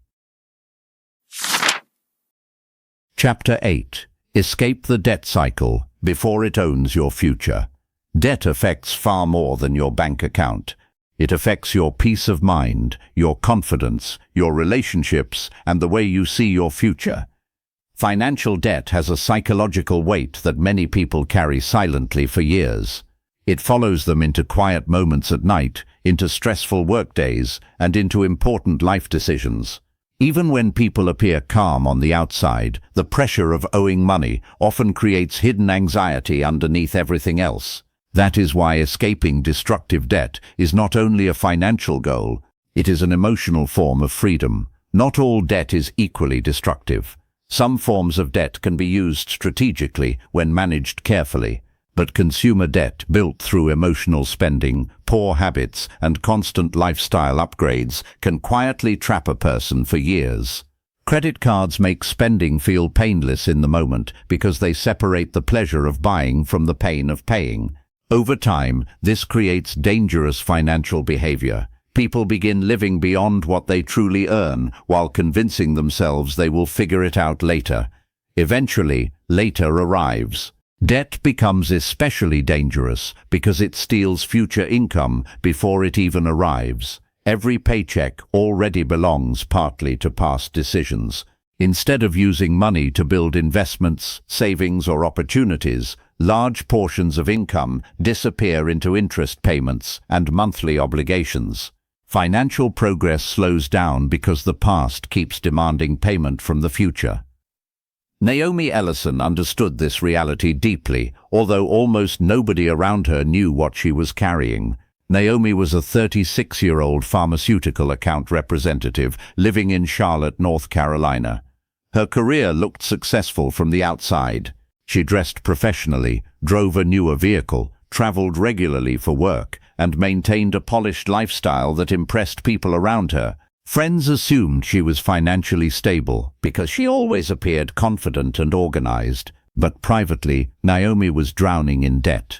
Chapter 8. Escape the debt cycle before it owns your future. Debt affects far more than your bank account. It affects your peace of mind, your confidence, your relationships, and the way you see your future. Financial debt has a psychological weight that many people carry silently for years. It follows them into quiet moments at night, into stressful workdays, and into important life decisions. Even when people appear calm on the outside, the pressure of owing money often creates hidden anxiety underneath everything else. That is why escaping destructive debt is not only a financial goal, it is an emotional form of freedom. Not all debt is equally destructive. Some forms of debt can be used strategically when managed carefully, but consumer debt built through emotional spending, poor habits, and constant lifestyle upgrades can quietly trap a person for years. Credit cards make spending feel painless in the moment because they separate the pleasure of buying from the pain of paying. Over time, this creates dangerous financial behavior. People begin living beyond what they truly earn while convincing themselves they will figure it out later. Eventually, later arrives. Debt becomes especially dangerous because it steals future income before it even arrives. Every paycheck already belongs partly to past decisions. Instead of using money to build investments, savings, or opportunities, large portions of income disappear into interest payments and monthly obligations. Financial progress slows down because the past keeps demanding payment from the future. Naomi Ellison understood this reality deeply, although almost nobody around her knew what she was carrying. Naomi was a 36-year-old pharmaceutical account representative living in Charlotte, North Carolina. Her career looked successful from the outside. She dressed professionally, drove a newer vehicle, traveled regularly for work, and maintained a polished lifestyle that impressed people around her. Friends assumed she was financially stable because she always appeared confident and organized, but privately, Naomi was drowning in debt.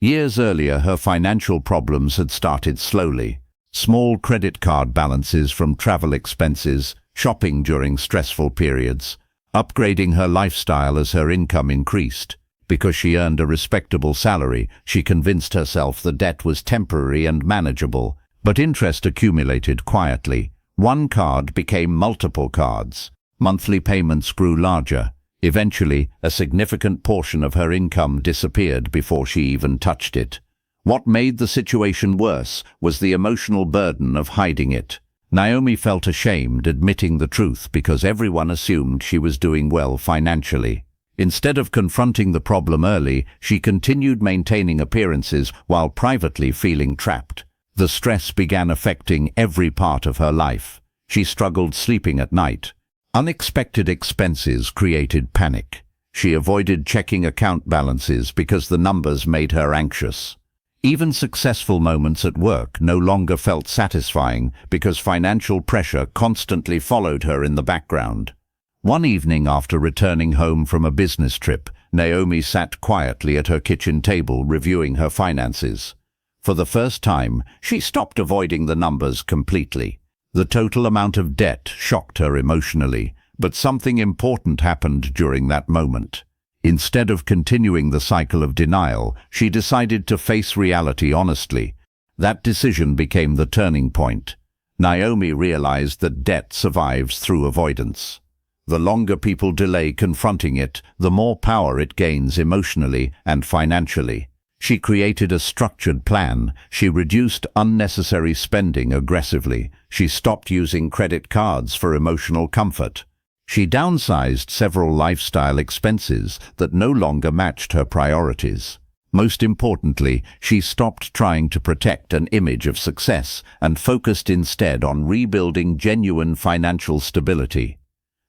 Years earlier, her financial problems had started slowly. Small credit card balances from travel expenses, shopping during stressful periods, upgrading her lifestyle as her income increased. Because she earned a respectable salary, she convinced herself the debt was temporary and manageable, but interest accumulated quietly. One card became multiple cards. Monthly payments grew larger. Eventually, a significant portion of her income disappeared before she even touched it. What made the situation worse was the emotional burden of hiding it. Naomi felt ashamed admitting the truth because everyone assumed she was doing well financially. Instead of confronting the problem early, she continued maintaining appearances while privately feeling trapped. The stress began affecting every part of her life. She struggled sleeping at night. Unexpected expenses created panic. She avoided checking account balances because the numbers made her anxious. Even successful moments at work no longer felt satisfying because financial pressure constantly followed her in the background. One evening after returning home from a business trip, Naomi sat quietly at her kitchen table reviewing her finances. For the first time, she stopped avoiding the numbers completely. The total amount of debt shocked her emotionally, but something important happened during that moment. Instead of continuing the cycle of denial, she decided to face reality honestly. That decision became the turning point. Naomi realized that debt survives through avoidance. The longer people delay confronting it, the more power it gains emotionally and financially. She created a structured plan. She reduced unnecessary spending aggressively. She stopped using credit cards for emotional comfort. She downsized several lifestyle expenses that no longer matched her priorities. Most importantly, she stopped trying to protect an image of success and focused instead on rebuilding genuine financial stability.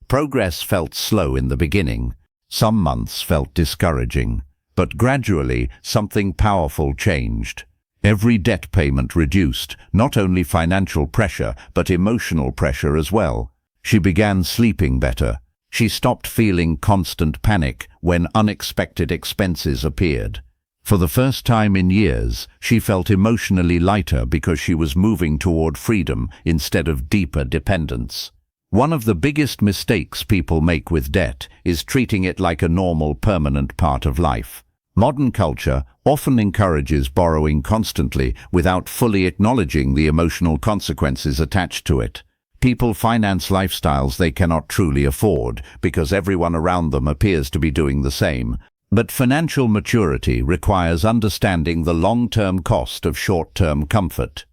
Progress felt slow in the beginning. Some months felt discouraging. But gradually, something powerful changed. Every debt payment reduced, not only financial pressure, but emotional pressure as well. She began sleeping better. She stopped feeling constant panic when unexpected expenses appeared. For the first time in years, she felt emotionally lighter because she was moving toward freedom instead of deeper dependence. One of the biggest mistakes people make with debt is treating it like a normal, permanent part of life. Modern culture often encourages borrowing constantly without fully acknowledging the emotional consequences attached to it. People finance lifestyles they cannot truly afford because everyone around them appears to be doing the same. But financial maturity requires understanding the long-term cost of short-term comfort.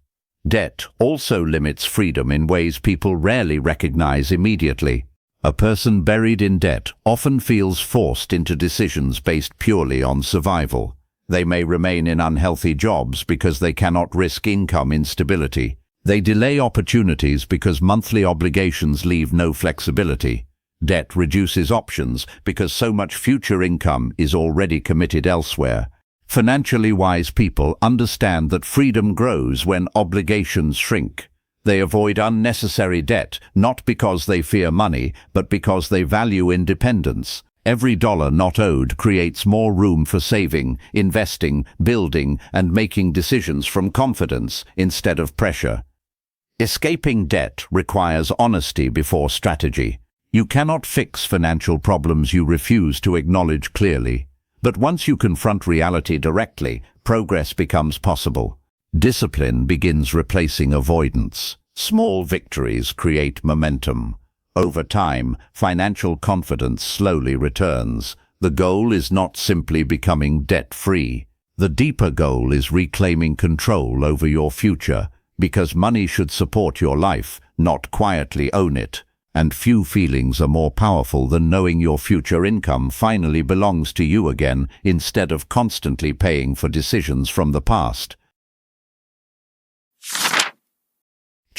Debt also limits freedom in ways people rarely recognize immediately. A person buried in debt often feels forced into decisions based purely on survival. They may remain in unhealthy jobs because they cannot risk income instability. They delay opportunities because monthly obligations leave no flexibility. Debt reduces options because so much future income is already committed elsewhere. Financially wise people understand that freedom grows when obligations shrink. They avoid unnecessary debt, not because they fear money, but because they value independence. Every dollar not owed creates more room for saving, investing, building, and making decisions from confidence instead of pressure. Escaping debt requires honesty before strategy. You cannot fix financial problems you refuse to acknowledge clearly. But once you confront reality directly, progress becomes possible. Discipline begins replacing avoidance. Small victories create momentum. Over time, financial confidence slowly returns. The goal is not simply becoming debt-free. The deeper goal is reclaiming control over your future, because money should support your life, not quietly own it. And few feelings are more powerful than knowing your future income finally belongs to you again instead of constantly paying for decisions from the past.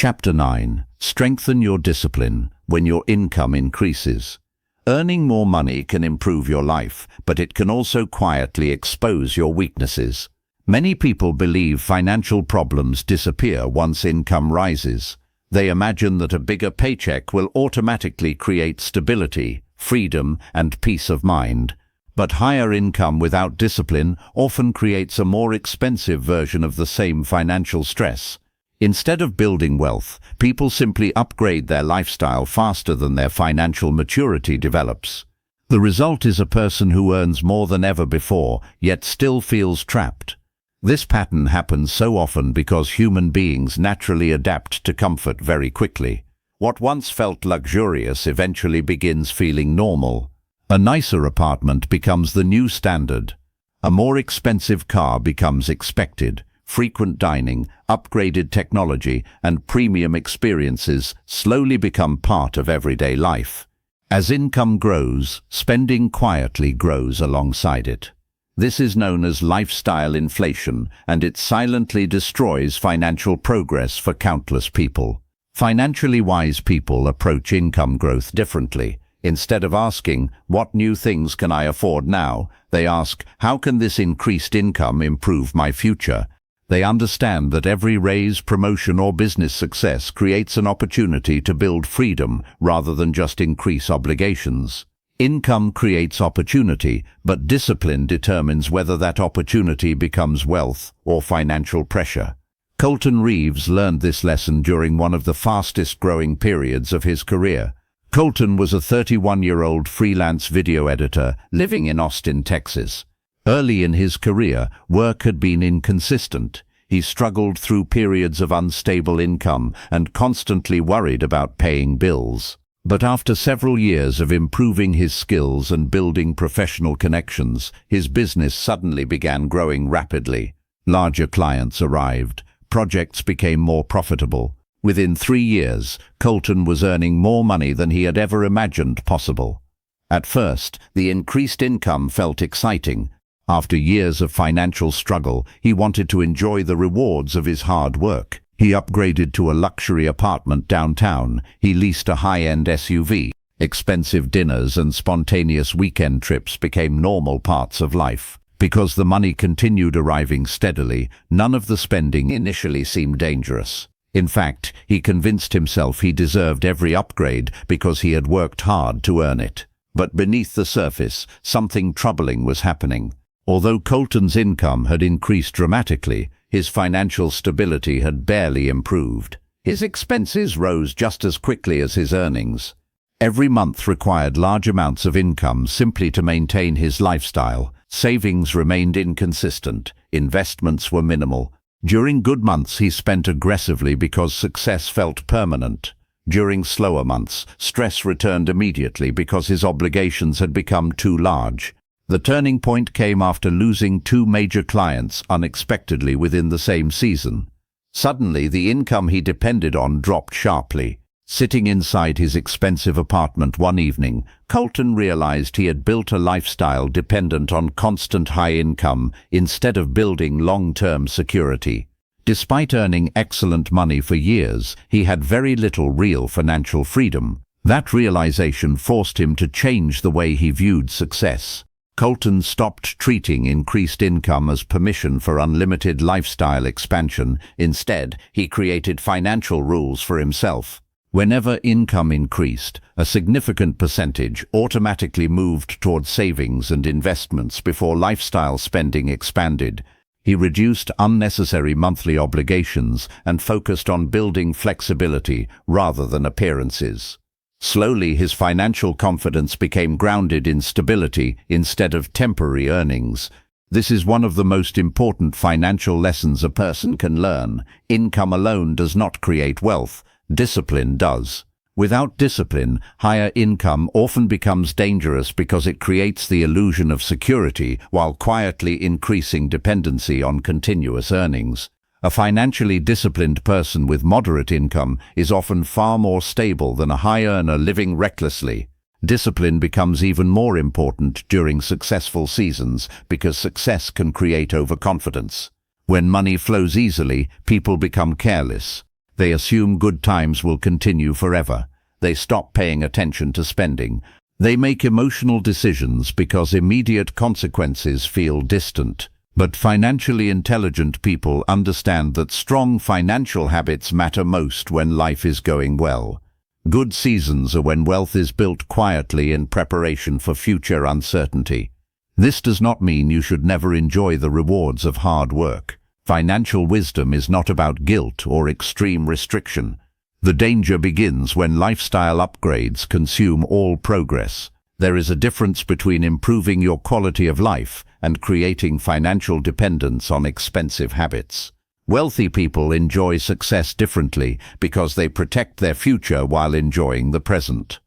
Chapter 9. Strengthen your discipline when your income increases. Earning more money can improve your life, but it can also quietly expose your weaknesses. Many people believe financial problems disappear once income rises. They imagine that a bigger paycheck will automatically create stability, freedom, and peace of mind. But higher income without discipline often creates a more expensive version of the same financial stress. Instead of building wealth, people simply upgrade their lifestyle faster than their financial maturity develops. The result is a person who earns more than ever before, yet still feels trapped. This pattern happens so often because human beings naturally adapt to comfort very quickly. What once felt luxurious eventually begins feeling normal. A nicer apartment becomes the new standard. A more expensive car becomes expected. Frequent dining, upgraded technology, and premium experiences slowly become part of everyday life. As income grows, spending quietly grows alongside it. This is known as lifestyle inflation, and it silently destroys financial progress for countless people. Financially wise people approach income growth differently. Instead of asking, "What new things can I afford now?" they ask, "How can this increased income improve my future?" They understand that every raise, promotion, or business success creates an opportunity to build freedom rather than just increase obligations. Income creates opportunity, but discipline determines whether that opportunity becomes wealth or financial pressure. Colton Reeves learned this lesson during one of the fastest-growing periods of his career. Colton was a 31-year-old freelance video editor living in Austin, Texas. Early in his career, work had been inconsistent. He struggled through periods of unstable income and constantly worried about paying bills. But after several years of improving his skills and building professional connections, his business suddenly began growing rapidly. Larger clients arrived. Projects became more profitable. Within 3 years, Colton was earning more money than he had ever imagined possible. At first, the increased income felt exciting. After years of financial struggle, he wanted to enjoy the rewards of his hard work. He upgraded to a luxury apartment downtown. He leased a high-end SUV. Expensive dinners and spontaneous weekend trips became normal parts of life. Because the money continued arriving steadily, none of the spending initially seemed dangerous. In fact, he convinced himself he deserved every upgrade because he had worked hard to earn it. But beneath the surface, something troubling was happening. Although Colton's income had increased dramatically, his financial stability had barely improved. His expenses rose just as quickly as his earnings. Every month required large amounts of income simply to maintain his lifestyle. Savings remained inconsistent. Investments were minimal. During good months, he spent aggressively because success felt permanent. During slower months, stress returned immediately because his obligations had become too large. The turning point came after losing 2 major clients unexpectedly within the same season. Suddenly, the income he depended on dropped sharply. Sitting inside his expensive apartment one evening, Colton realized he had built a lifestyle dependent on constant high income instead of building long-term security. Despite earning excellent money for years, he had very little real financial freedom. That realization forced him to change the way he viewed success. Colton stopped treating increased income as permission for unlimited lifestyle expansion. Instead, he created financial rules for himself. Whenever income increased, a significant percentage automatically moved toward savings and investments before lifestyle spending expanded. He reduced unnecessary monthly obligations and focused on building flexibility rather than appearances. Slowly, his financial confidence became grounded in stability instead of temporary earnings. This is one of the most important financial lessons a person can learn. Income alone does not create wealth. Discipline does. Without discipline, higher income often becomes dangerous because it creates the illusion of security while quietly increasing dependency on continuous earnings. A financially disciplined person with moderate income is often far more stable than a high earner living recklessly. Discipline becomes even more important during successful seasons because success can create overconfidence. When money flows easily, people become careless. They assume good times will continue forever. They stop paying attention to spending. They make emotional decisions because immediate consequences feel distant. But financially intelligent people understand that strong financial habits matter most when life is going well. Good seasons are when wealth is built quietly in preparation for future uncertainty. This does not mean you should never enjoy the rewards of hard work. Financial wisdom is not about guilt or extreme restriction. The danger begins when lifestyle upgrades consume all progress. There is a difference between improving your quality of life and creating financial dependence on expensive habits. Wealthy people enjoy success differently because they protect their future while enjoying the present.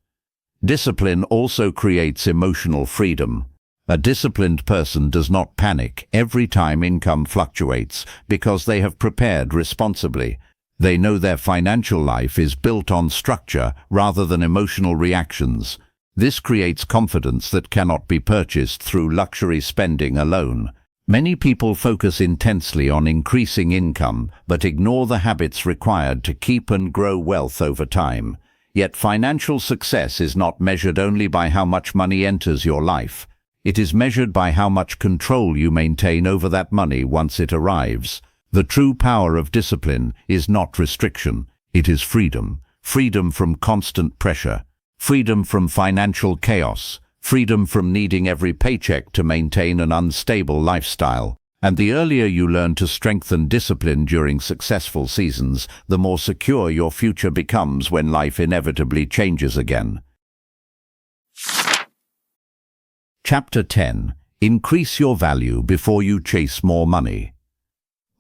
Discipline also creates emotional freedom. A disciplined person does not panic every time income fluctuates because they have prepared responsibly. They know their financial life is built on structure rather than emotional reactions. This creates confidence that cannot be purchased through luxury spending alone. Many people focus intensely on increasing income but ignore the habits required to keep and grow wealth over time. Yet financial success is not measured only by how much money enters your life. It is measured by how much control you maintain over that money once it arrives. The true power of discipline is not restriction, it is freedom. Freedom from constant pressure, freedom from financial chaos, freedom from needing every paycheck to maintain an unstable lifestyle. And the earlier you learn to strengthen discipline during successful seasons, the more secure your future becomes when life inevitably changes again. Chapter 10. Increase your value before you chase more money.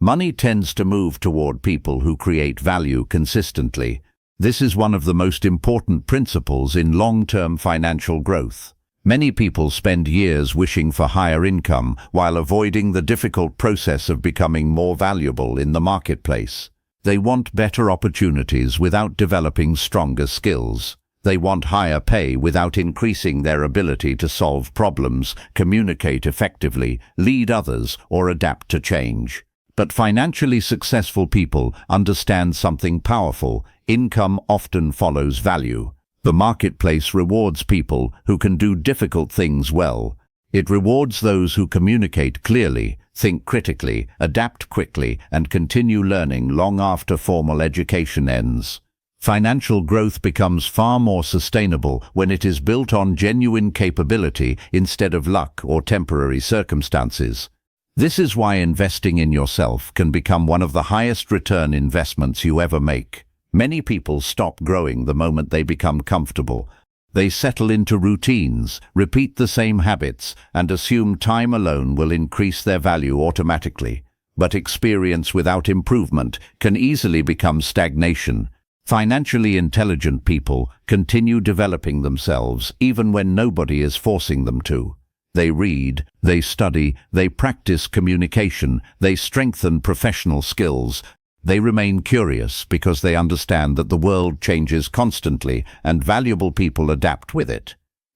Money tends to move toward people who create value consistently. This is one of the most important principles in long-term financial growth. Many people spend years wishing for higher income while avoiding the difficult process of becoming more valuable in the marketplace. They want better opportunities without developing stronger skills. They want higher pay without increasing their ability to solve problems, communicate effectively, lead others, or adapt to change. But financially successful people understand something powerful. Income often follows value. The marketplace rewards people who can do difficult things well. It rewards those who communicate clearly, think critically, adapt quickly, and continue learning long after formal education ends. Financial growth becomes far more sustainable when it is built on genuine capability instead of luck or temporary circumstances. This is why investing in yourself can become one of the highest return investments you ever make. Many people stop growing the moment they become comfortable. They settle into routines, repeat the same habits, and assume time alone will increase their value automatically. But experience without improvement can easily become stagnation. Financially intelligent people continue developing themselves even when nobody is forcing them to. They read, they study, they practice communication, they strengthen professional skills. They remain curious because they understand that the world changes constantly and valuable people adapt with it.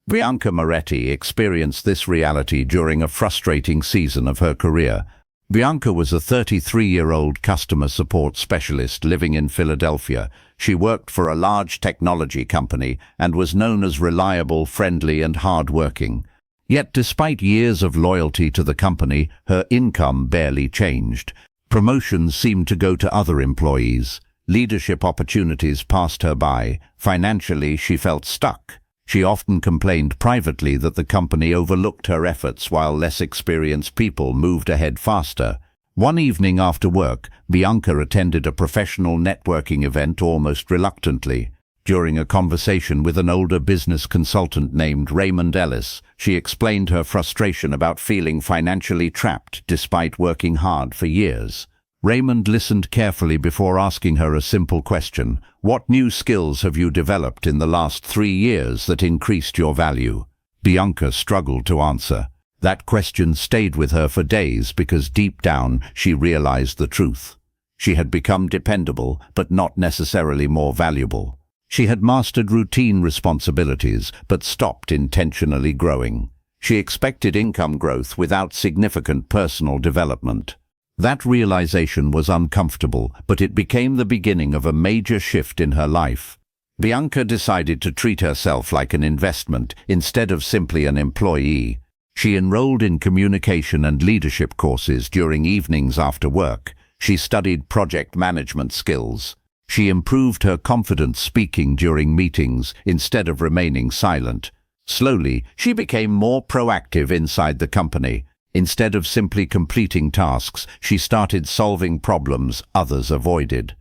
Bianca Moretti experienced this reality during a frustrating season of her career. Bianca was a 33-year-old customer support specialist living in Philadelphia. She worked for a large technology company and was known as reliable, friendly, and hard-working. Yet despite years of loyalty to the company, her income barely changed. Promotions seemed to go to other employees. Leadership opportunities passed her by. Financially, she felt stuck. She often complained privately that the company overlooked her efforts while less experienced people moved ahead faster. One evening after work, Bianca attended a professional networking event almost reluctantly. During a conversation with an older business consultant named Raymond Ellis, she explained her frustration about feeling financially trapped despite working hard for years. Raymond listened carefully before asking her a simple question. What new skills have you developed in the last 3 years that increased your value? Bianca struggled to answer. That question stayed with her for days because deep down she realized the truth. She had become dependable, but not necessarily more valuable. She had mastered routine responsibilities, but stopped intentionally growing. She expected income growth without significant personal development. That realization was uncomfortable, but it became the beginning of a major shift in her life. Bianca decided to treat herself like an investment instead of simply an employee. She enrolled in communication and leadership courses during evenings after work. She studied project management skills. She improved her confidence speaking during meetings instead of remaining silent. Slowly, she became more proactive inside the company. Instead of simply completing tasks, she started solving problems others avoided.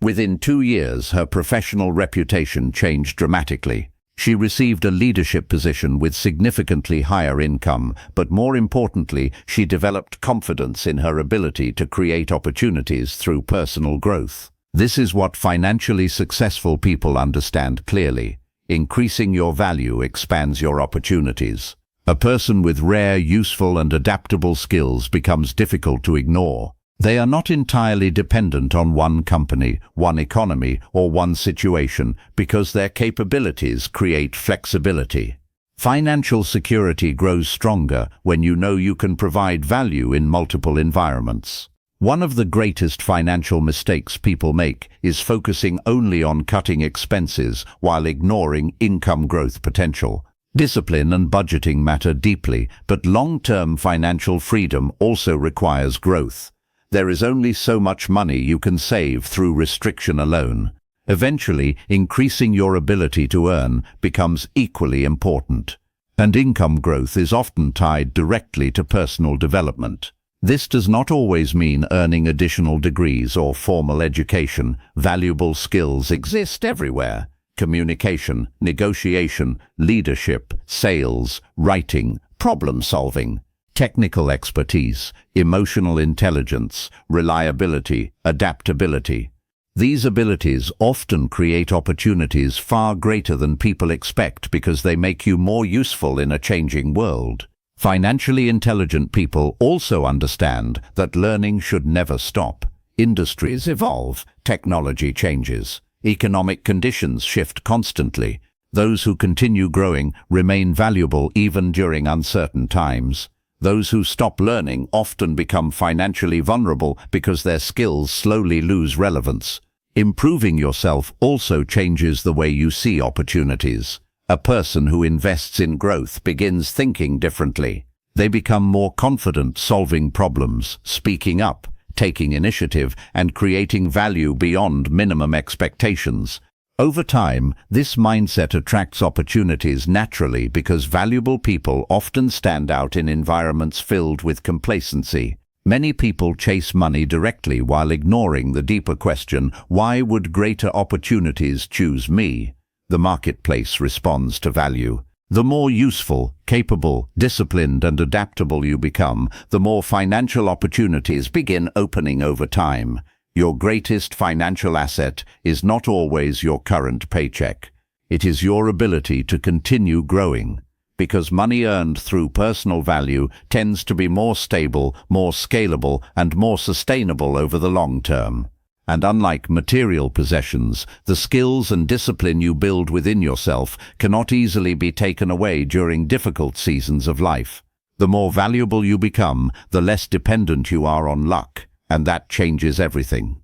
Within 2 years, her professional reputation changed dramatically. She received a leadership position with significantly higher income, but more importantly, she developed confidence in her ability to create opportunities through personal growth. This is what financially successful people understand clearly. Increasing your value expands your opportunities. A person with rare, useful and adaptable skills becomes difficult to ignore. They are not entirely dependent on one company, one economy, or one situation because their capabilities create flexibility. Financial security grows stronger when you know you can provide value in multiple environments. One of the greatest financial mistakes people make is focusing only on cutting expenses while ignoring income growth potential. Discipline and budgeting matter deeply, but long-term financial freedom also requires growth. There is only so much money you can save through restriction alone. Eventually, increasing your ability to earn becomes equally important. And income growth is often tied directly to personal development. This does not always mean earning additional degrees or formal education. Valuable skills exist everywhere. Communication, negotiation, leadership, sales, writing, problem-solving, technical expertise, emotional intelligence, reliability, adaptability. These abilities often create opportunities far greater than people expect because they make you more useful in a changing world. Financially intelligent people also understand that learning should never stop. Industries evolve, technology changes, economic conditions shift constantly. Those who continue growing remain valuable even during uncertain times. Those who stop learning often become financially vulnerable because their skills slowly lose relevance. Improving yourself also changes the way you see opportunities. A person who invests in growth begins thinking differently. They become more confident solving problems, speaking up, taking initiative, and creating value beyond minimum expectations. Over time, this mindset attracts opportunities naturally because valuable people often stand out in environments filled with complacency. Many people chase money directly while ignoring the deeper question, why would greater opportunities choose me? The marketplace responds to value. The more useful, capable, disciplined, and adaptable you become, the more financial opportunities begin opening over time. Your greatest financial asset is not always your current paycheck. It is your ability to continue growing, because money earned through personal value tends to be more stable, more scalable, and more sustainable over the long term. And unlike material possessions, the skills and discipline you build within yourself cannot easily be taken away during difficult seasons of life. The more valuable you become, the less dependent you are on luck, and that changes everything.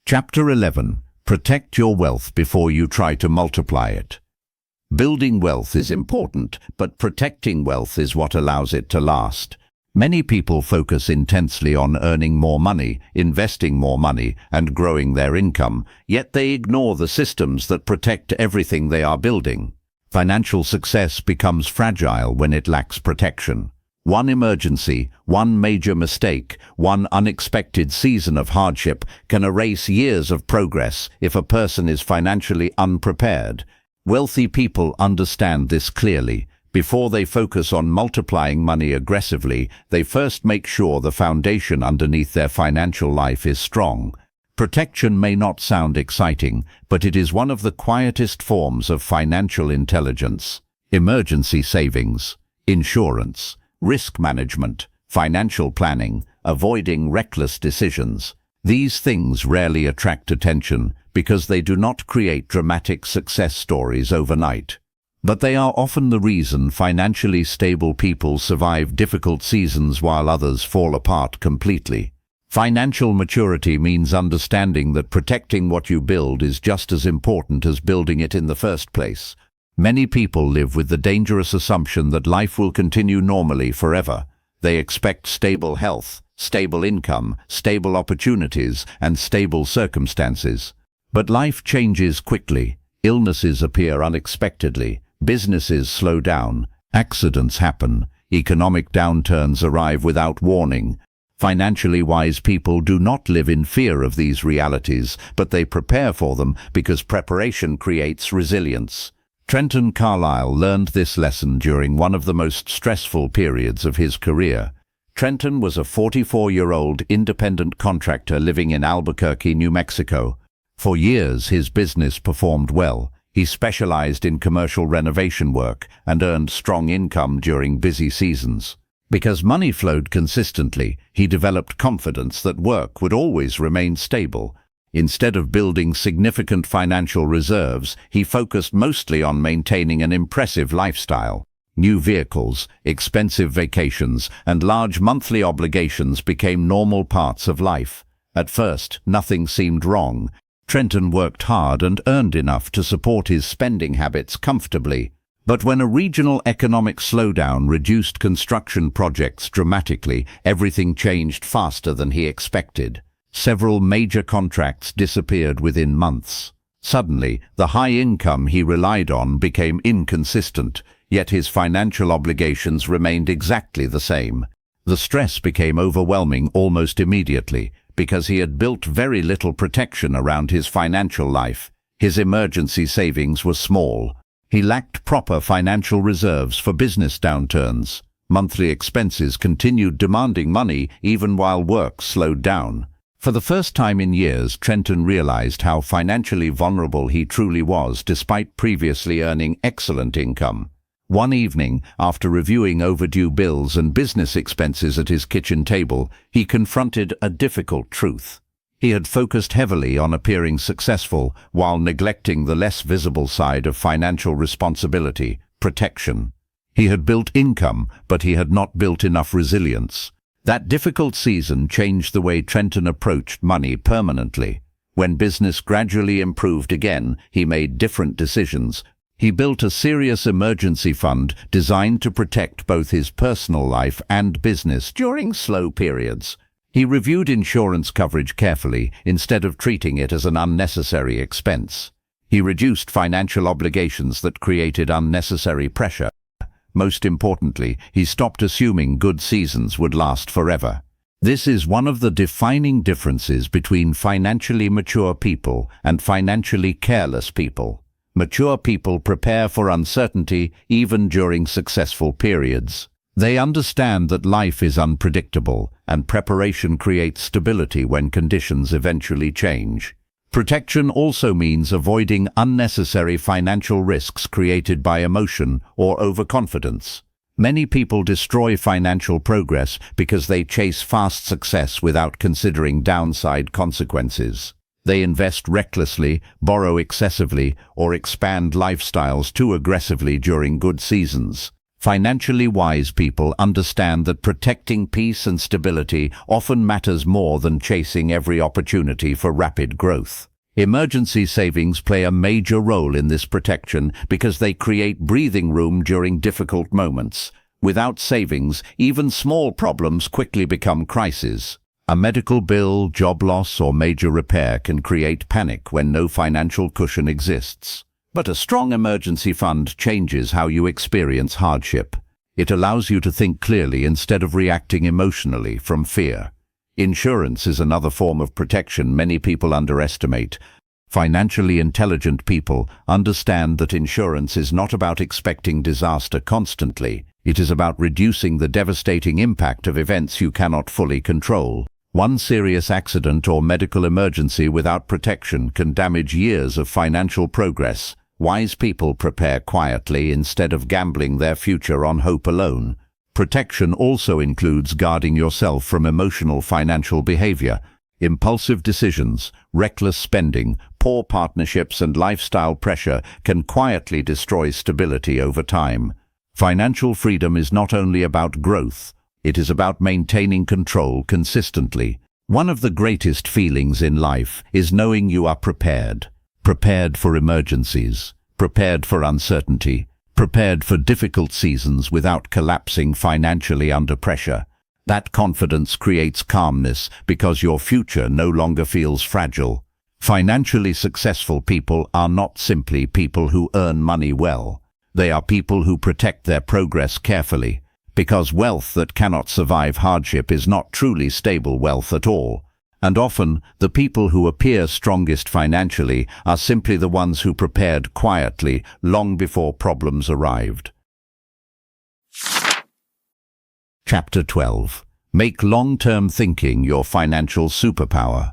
Chapter 11. Protect your wealth before you try to multiply it. Building wealth is important, but protecting wealth is what allows it to last. Many people focus intensely on earning more money, investing more money, and growing their income, yet they ignore the systems that protect everything they are building. Financial success becomes fragile when it lacks protection. One emergency, one major mistake, one unexpected season of hardship can erase years of progress if a person is financially unprepared. Wealthy people understand this clearly. Before they focus on multiplying money aggressively, they first make sure the foundation underneath their financial life is strong. Protection may not sound exciting, but it is one of the quietest forms of financial intelligence. Emergency savings, insurance, risk management, financial planning, avoiding reckless decisions. These things rarely attract attention because they do not create dramatic success stories overnight. But they are often the reason financially stable people survive difficult seasons while others fall apart completely. Financial maturity means understanding that protecting what you build is just as important as building it in the first place. Many people live with the dangerous assumption that life will continue normally forever. They expect stable health, stable income, stable opportunities, and stable circumstances. But life changes quickly. Illnesses appear unexpectedly. Businesses slow down, accidents happen, economic downturns arrive without warning. Financially wise people do not live in fear of these realities, but they prepare for them because preparation creates resilience. Trenton Carlisle learned this lesson during one of the most stressful periods of his career. Trenton was a 44-year-old independent contractor living in Albuquerque, New Mexico. For years, his business performed well. He specialized in commercial renovation work and earned strong income during busy seasons. Because money flowed consistently, he developed confidence that work would always remain stable. Instead of building significant financial reserves, he focused mostly on maintaining an impressive lifestyle. New vehicles, expensive vacations, and large monthly obligations became normal parts of life. At first, nothing seemed wrong. Trenton worked hard and earned enough to support his spending habits comfortably. But when a regional economic slowdown reduced construction projects dramatically, everything changed faster than he expected. Several major contracts disappeared within months. Suddenly, the high income he relied on became inconsistent, yet his financial obligations remained exactly the same. The stress became overwhelming almost immediately, because he had built very little protection around his financial life. His emergency savings were small. He lacked proper financial reserves for business downturns. Monthly expenses continued demanding money even while work slowed down. For the first time in years, Trenton realized how financially vulnerable he truly was despite previously earning excellent income. One evening, after reviewing overdue bills and business expenses at his kitchen table, he confronted a difficult truth. He had focused heavily on appearing successful while neglecting the less visible side of financial responsibility, protection. He had built income, but he had not built enough resilience. That difficult season changed the way Trenton approached money permanently. When business gradually improved again, he made different decisions. He built a serious emergency fund designed to protect both his personal life and business during slow periods. He reviewed insurance coverage carefully instead of treating it as an unnecessary expense. He reduced financial obligations that created unnecessary pressure. Most importantly, he stopped assuming good seasons would last forever. This is one of the defining differences between financially mature people and financially careless people. Mature people prepare for uncertainty even during successful periods. They understand that life is unpredictable, and preparation creates stability when conditions eventually change. Protection also means avoiding unnecessary financial risks created by emotion or overconfidence. Many people destroy financial progress because they chase fast success without considering downside consequences. They invest recklessly, borrow excessively, or expand lifestyles too aggressively during good seasons. Financially wise people understand that protecting peace and stability often matters more than chasing every opportunity for rapid growth. Emergency savings play a major role in this protection because they create breathing room during difficult moments. Without savings, even small problems quickly become crises. A medical bill, job loss, or major repair can create panic when no financial cushion exists. But a strong emergency fund changes how you experience hardship. It allows you to think clearly instead of reacting emotionally from fear. Insurance is another form of protection many people underestimate. Financially intelligent people understand that insurance is not about expecting disaster constantly. It is about reducing the devastating impact of events you cannot fully control. One serious accident or medical emergency without protection can damage years of financial progress. Wise people prepare quietly instead of gambling their future on hope alone. Protection also includes guarding yourself from emotional financial behavior. Impulsive decisions, reckless spending, poor partnerships and lifestyle pressure can quietly destroy stability over time. Financial freedom is not only about growth, it is about maintaining control consistently. One of the greatest feelings in life is knowing you are prepared. Prepared for emergencies, prepared for uncertainty, prepared for difficult seasons without collapsing financially under pressure. That confidence creates calmness because your future no longer feels fragile. Financially successful people are not simply people who earn money well. They are people who protect their progress carefully, because wealth that cannot survive hardship is not truly stable wealth at all. And often, the people who appear strongest financially are simply the ones who prepared quietly long before problems arrived. Chapter 12. Make long-term thinking your financial superpower.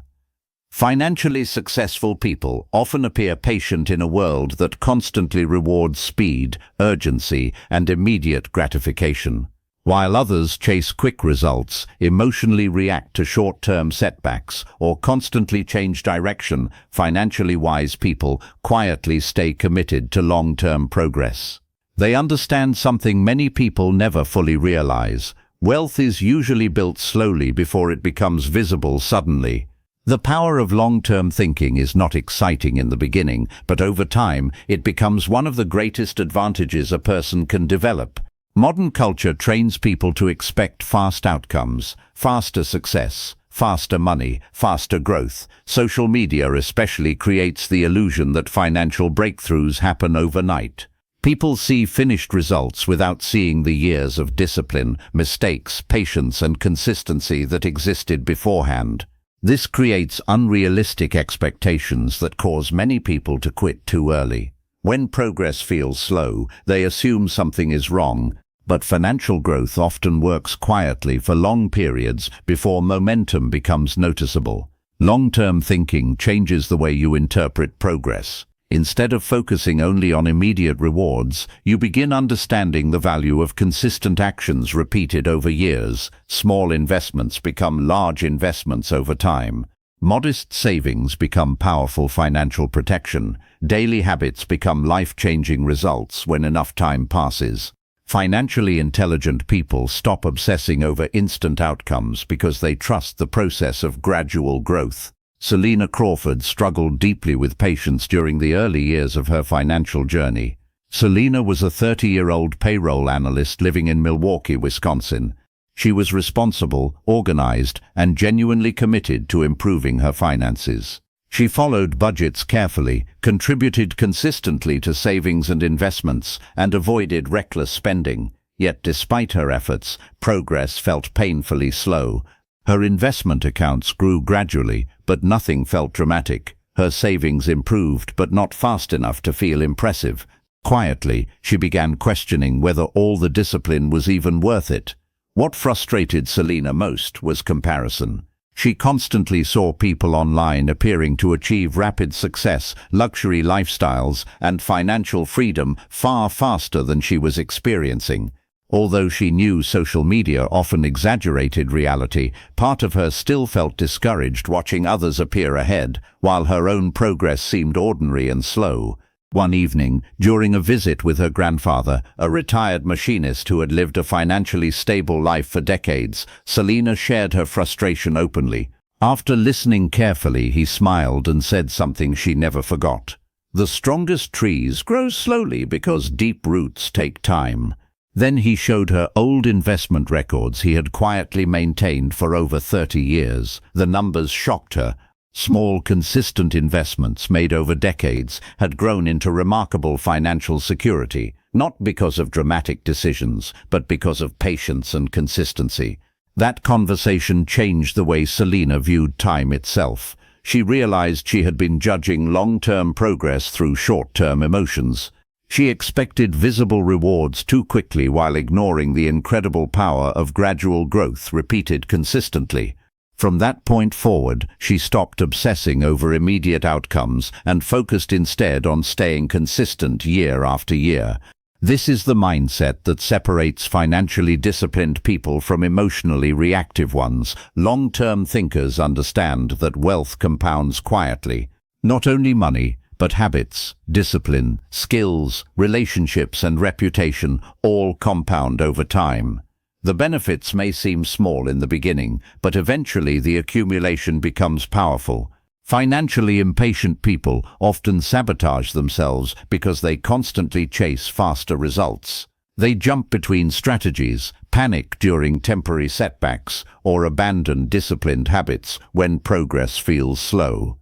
Financially successful people often appear patient in a world that constantly rewards speed, urgency, and immediate gratification. While others chase quick results, emotionally react to short-term setbacks, or constantly change direction, financially wise people quietly stay committed to long-term progress. They understand something many people never fully realize. Wealth is usually built slowly before it becomes visible suddenly. The power of long-term thinking is not exciting in the beginning, but over time it becomes one of the greatest advantages a person can develop. Modern culture trains people to expect fast outcomes, faster success, faster money, faster growth. Social media especially creates the illusion that financial breakthroughs happen overnight. People see finished results without seeing the years of discipline, mistakes, patience, and consistency that existed beforehand. This creates unrealistic expectations that cause many people to quit too early. When progress feels slow, they assume something is wrong. But financial growth often works quietly for long periods before momentum becomes noticeable. Long-term thinking changes the way you interpret progress. Instead of focusing only on immediate rewards, you begin understanding the value of consistent actions repeated over years. Small investments become large investments over time. Modest savings become powerful financial protection. Daily habits become life-changing results when enough time passes. Financially intelligent people stop obsessing over instant outcomes because they trust the process of gradual growth. Selena Crawford struggled deeply with patience during the early years of her financial journey. Selena was a 30-year-old payroll analyst living in Milwaukee, Wisconsin. She was responsible, organized, and genuinely committed to improving her finances. She followed budgets carefully, contributed consistently to savings and investments, and avoided reckless spending. Yet despite her efforts, progress felt painfully slow. Her investment accounts grew gradually, but nothing felt dramatic. Her savings improved, but not fast enough to feel impressive. Quietly, she began questioning whether all the discipline was even worth it. What frustrated Selena most was comparison. She constantly saw people online appearing to achieve rapid success, luxury lifestyles, and financial freedom far faster than she was experiencing. Although she knew social media often exaggerated reality, part of her still felt discouraged watching others appear ahead, while her own progress seemed ordinary and slow. One evening, during a visit with her grandfather, a retired machinist who had lived a financially stable life for decades, Selena shared her frustration openly. After listening carefully, he smiled and said something she never forgot. "The strongest trees grow slowly because deep roots take time." Then he showed her old investment records he had quietly maintained for over 30 years. The numbers shocked her. Small, consistent investments made over decades had grown into remarkable financial security, not because of dramatic decisions, but because of patience and consistency. That conversation changed the way Selena viewed time itself. She realized she had been judging long-term progress through short-term emotions. She expected visible rewards too quickly while ignoring the incredible power of gradual growth repeated consistently. From that point forward, she stopped obsessing over immediate outcomes and focused instead on staying consistent year after year. This is the mindset that separates financially disciplined people from emotionally reactive ones. Long-term thinkers understand that wealth compounds quietly. Not only money, but habits, discipline, skills, relationships and reputation all compound over time. The benefits may seem small in the beginning, but eventually the accumulation becomes powerful. Financially impatient people often sabotage themselves because they constantly chase faster results. They jump between strategies, panic during temporary setbacks, or abandon disciplined habits when progress feels slow.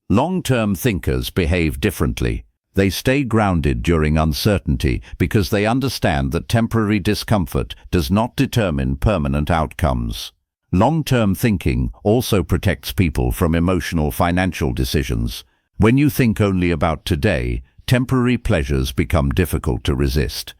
Long-term thinkers behave differently. They stay grounded during uncertainty because they understand that temporary discomfort does not determine permanent outcomes. Long-term thinking also protects people from emotional financial decisions. When you think only about today, temporary pleasures become difficult to resist.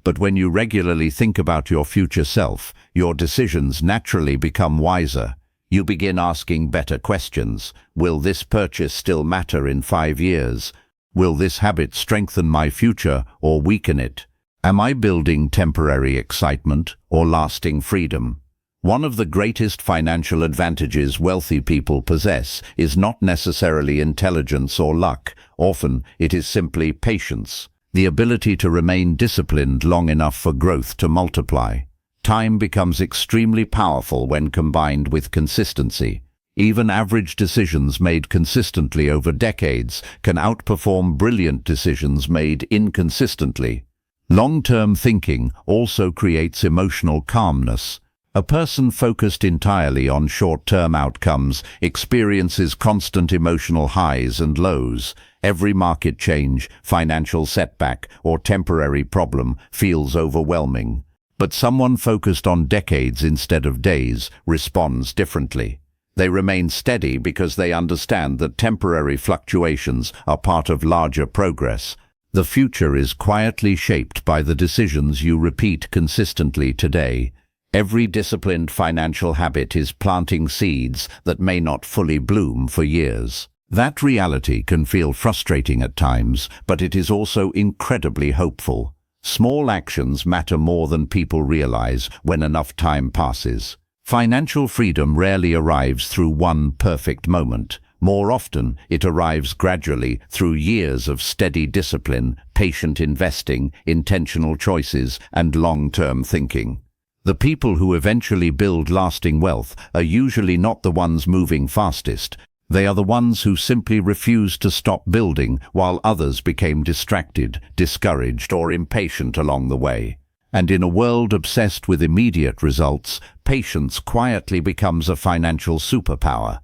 But when you regularly think about your future self, your decisions naturally become wiser. You begin asking better questions. Will this purchase still matter in 5 years? Will this habit strengthen my future or weaken it? Am I building temporary excitement or lasting freedom? One of the greatest financial advantages wealthy people possess is not necessarily intelligence or luck. Often, it is simply patience, the ability to remain disciplined long enough for growth to multiply. Time becomes extremely powerful when combined with consistency. Even average decisions made consistently over decades can outperform brilliant decisions made inconsistently. Long-term thinking also creates emotional calmness. A person focused entirely on short-term outcomes experiences constant emotional highs and lows. Every market change, financial setback, or temporary problem feels overwhelming. But someone focused on decades instead of days responds differently. They remain steady because they understand that temporary fluctuations are part of larger progress. The future is quietly shaped by the decisions you repeat consistently today. Every disciplined financial habit is planting seeds that may not fully bloom for years. That reality can feel frustrating at times, but it is also incredibly hopeful. Small actions matter more than people realize when enough time passes. Financial freedom rarely arrives through one perfect moment. More often, it arrives gradually through years of steady discipline, patient investing, intentional choices, and long-term thinking. The people who eventually build lasting wealth are usually not the ones moving fastest. They are the ones who simply refused to stop building while others became distracted, discouraged, or impatient along the way. And in a world obsessed with immediate results, patience quietly becomes a financial superpower.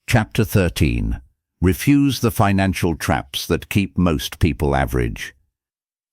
Chapter 13. Refuse the financial traps that keep most people average.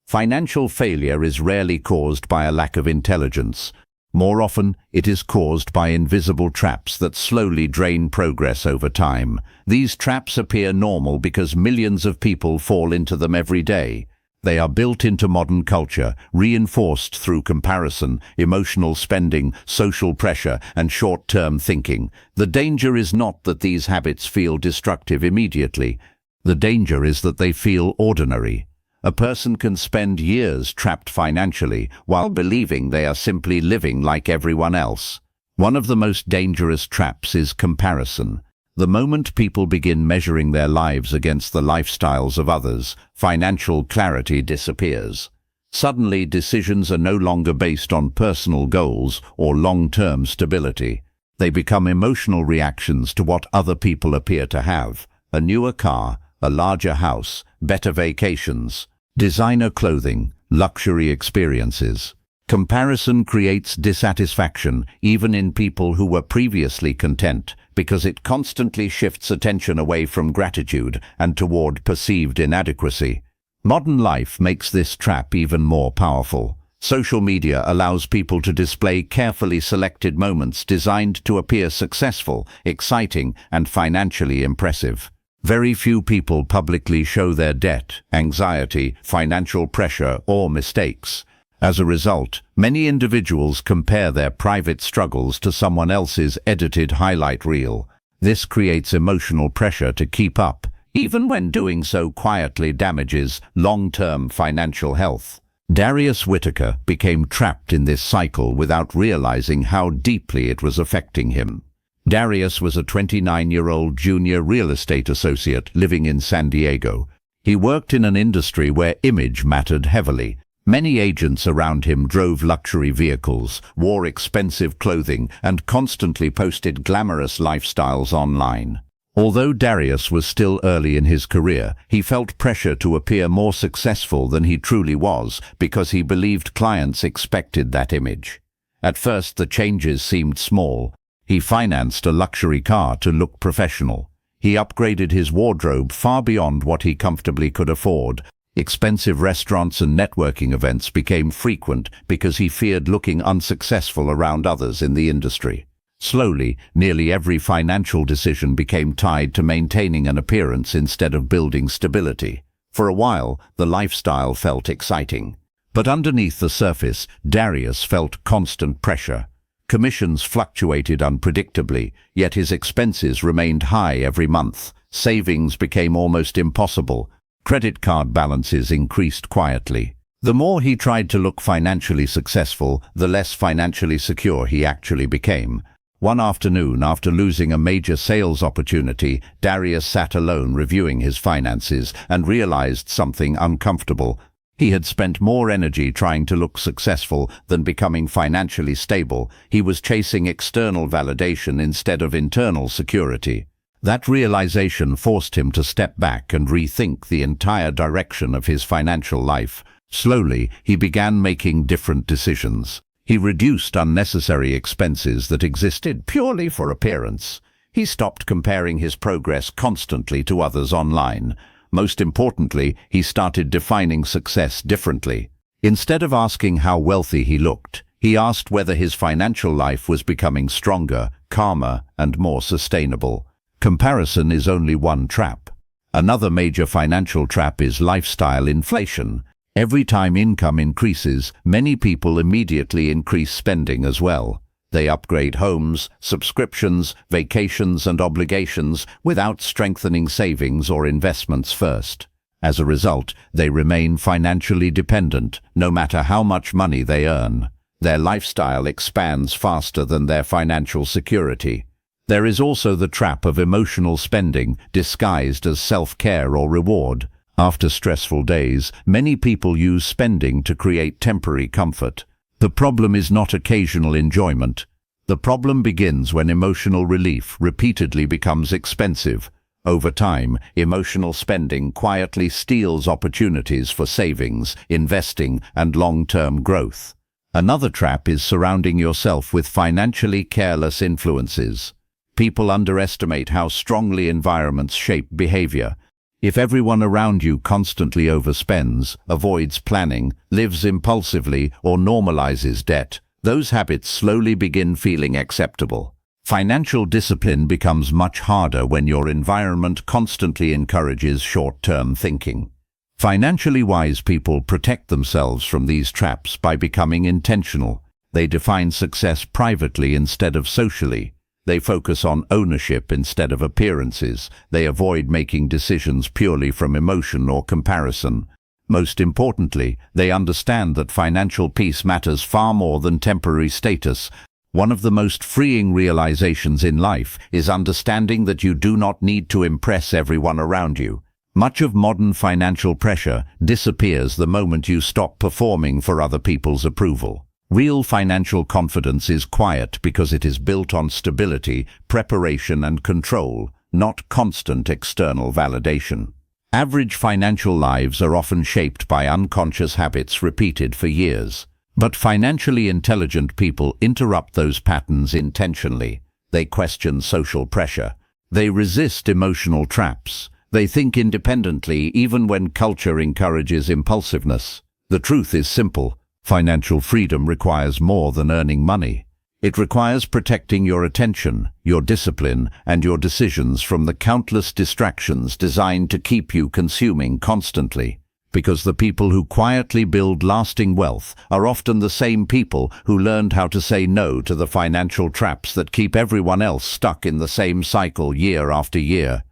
Financial failure is rarely caused by a lack of intelligence. More often, it is caused by invisible traps that slowly drain progress over time. These traps appear normal because millions of people fall into them every day. They are built into modern culture, reinforced through comparison, emotional spending, social pressure, and short-term thinking. The danger is not that these habits feel destructive immediately. The danger is that they feel ordinary. A person can spend years trapped financially while believing they are simply living like everyone else. One of the most dangerous traps is comparison. The moment people begin measuring their lives against the lifestyles of others, financial clarity disappears. Suddenly, decisions are no longer based on personal goals or long-term stability. They become emotional reactions to what other people appear to have: a newer car, a larger house, better vacations, designer clothing, luxury experiences. Comparison creates dissatisfaction even in people who were previously content, because it constantly shifts attention away from gratitude and toward perceived inadequacy. Modern life makes this trap even more powerful. Social media allows people to display carefully selected moments designed to appear successful, exciting, and financially impressive. Very few people publicly show their debt, anxiety, financial pressure, or mistakes. As a result, many individuals compare their private struggles to someone else's edited highlight reel. This creates emotional pressure to keep up, even when doing so quietly damages long-term financial health. Darius Whitaker became trapped in this cycle without realizing how deeply it was affecting him. Darius was a 29-year-old junior real estate associate living in San Diego. He worked in an industry where image mattered heavily. Many agents around him drove luxury vehicles, wore expensive clothing, and constantly posted glamorous lifestyles online. Although Darius was still early in his career, he felt pressure to appear more successful than he truly was because he believed clients expected that image. At first, the changes seemed small. He financed a luxury car to look professional. He upgraded his wardrobe far beyond what he comfortably could afford. Expensive restaurants and networking events became frequent because he feared looking unsuccessful around others in the industry. Slowly, nearly every financial decision became tied to maintaining an appearance instead of building stability. For a while, the lifestyle felt exciting. But underneath the surface, Darius felt constant pressure. Commissions fluctuated unpredictably, yet his expenses remained high every month. Savings became almost impossible. Credit card balances increased quietly. The more he tried to look financially successful, the less financially secure he actually became. One afternoon, after losing a major sales opportunity, Darius sat alone reviewing his finances and realized something uncomfortable. He had spent more energy trying to look successful than becoming financially stable. He was chasing external validation instead of internal security. That realization forced him to step back and rethink the entire direction of his financial life. Slowly, he began making different decisions. He reduced unnecessary expenses that existed purely for appearance. He stopped comparing his progress constantly to others online. Most importantly, he started defining success differently. Instead of asking how wealthy he looked, he asked whether his financial life was becoming stronger, calmer, and more sustainable. Comparison is only one trap. Another major financial trap is lifestyle inflation. Every time income increases, many people immediately increase spending as well. They upgrade homes, subscriptions, vacations, and obligations without strengthening savings or investments first. As a result, they remain financially dependent, no matter how much money they earn. Their lifestyle expands faster than their financial security. There is also the trap of emotional spending, disguised as self-care or reward. After stressful days, many people use spending to create temporary comfort. The problem is not occasional enjoyment. The problem begins when emotional relief repeatedly becomes expensive. Over time, emotional spending quietly steals opportunities for savings, investing, and long-term growth. Another trap is surrounding yourself with financially careless influences. People underestimate how strongly environments shape behavior. If everyone around you constantly overspends, avoids planning, lives impulsively, or normalizes debt, those habits slowly begin feeling acceptable. Financial discipline becomes much harder when your environment constantly encourages short-term thinking. Financially wise people protect themselves from these traps by becoming intentional. They define success privately instead of socially. They focus on ownership instead of appearances. They avoid making decisions purely from emotion or comparison. Most importantly, they understand that financial peace matters far more than temporary status. One of the most freeing realizations in life is understanding that you do not need to impress everyone around you. Much of modern financial pressure disappears the moment you stop performing for other people's approval. Real financial confidence is quiet because it is built on stability, preparation, and control, not constant external validation. Average financial lives are often shaped by unconscious habits repeated for years. But financially intelligent people interrupt those patterns intentionally. They question social pressure. They resist emotional traps. They think independently even when culture encourages impulsiveness. The truth is simple. Financial freedom requires more than earning money. It requires protecting your attention, your discipline, and your decisions from the countless distractions designed to keep you consuming constantly. Because the people who quietly build lasting wealth are often the same people who learned how to say no to the financial traps that keep everyone else stuck in the same cycle year after year.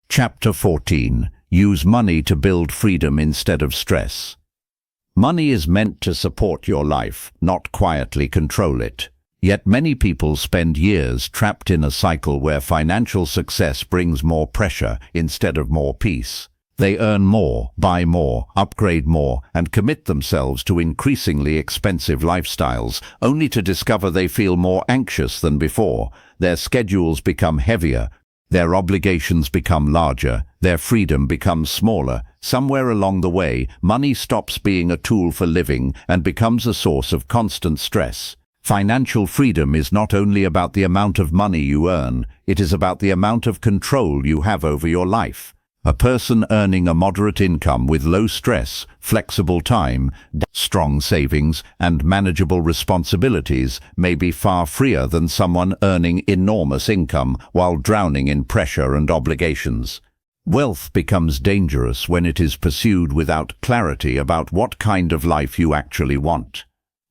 Chapter 14. Use money to build freedom instead of stress. Money is meant to support your life, not quietly control it. Yet many people spend years trapped in a cycle where financial success brings more pressure instead of more peace. They earn more, buy more, upgrade more, and commit themselves to increasingly expensive lifestyles, only to discover they feel more anxious than before. Their schedules become heavier, their obligations become larger, their freedom becomes smaller. Somewhere along the way, money stops being a tool for living and becomes a source of constant stress. Financial freedom is not only about the amount of money you earn, it is about the amount of control you have over your life. A person earning a moderate income with low stress, flexible time, strong savings, and manageable responsibilities may be far freer than someone earning enormous income while drowning in pressure and obligations. Wealth becomes dangerous when it is pursued without clarity about what kind of life you actually want.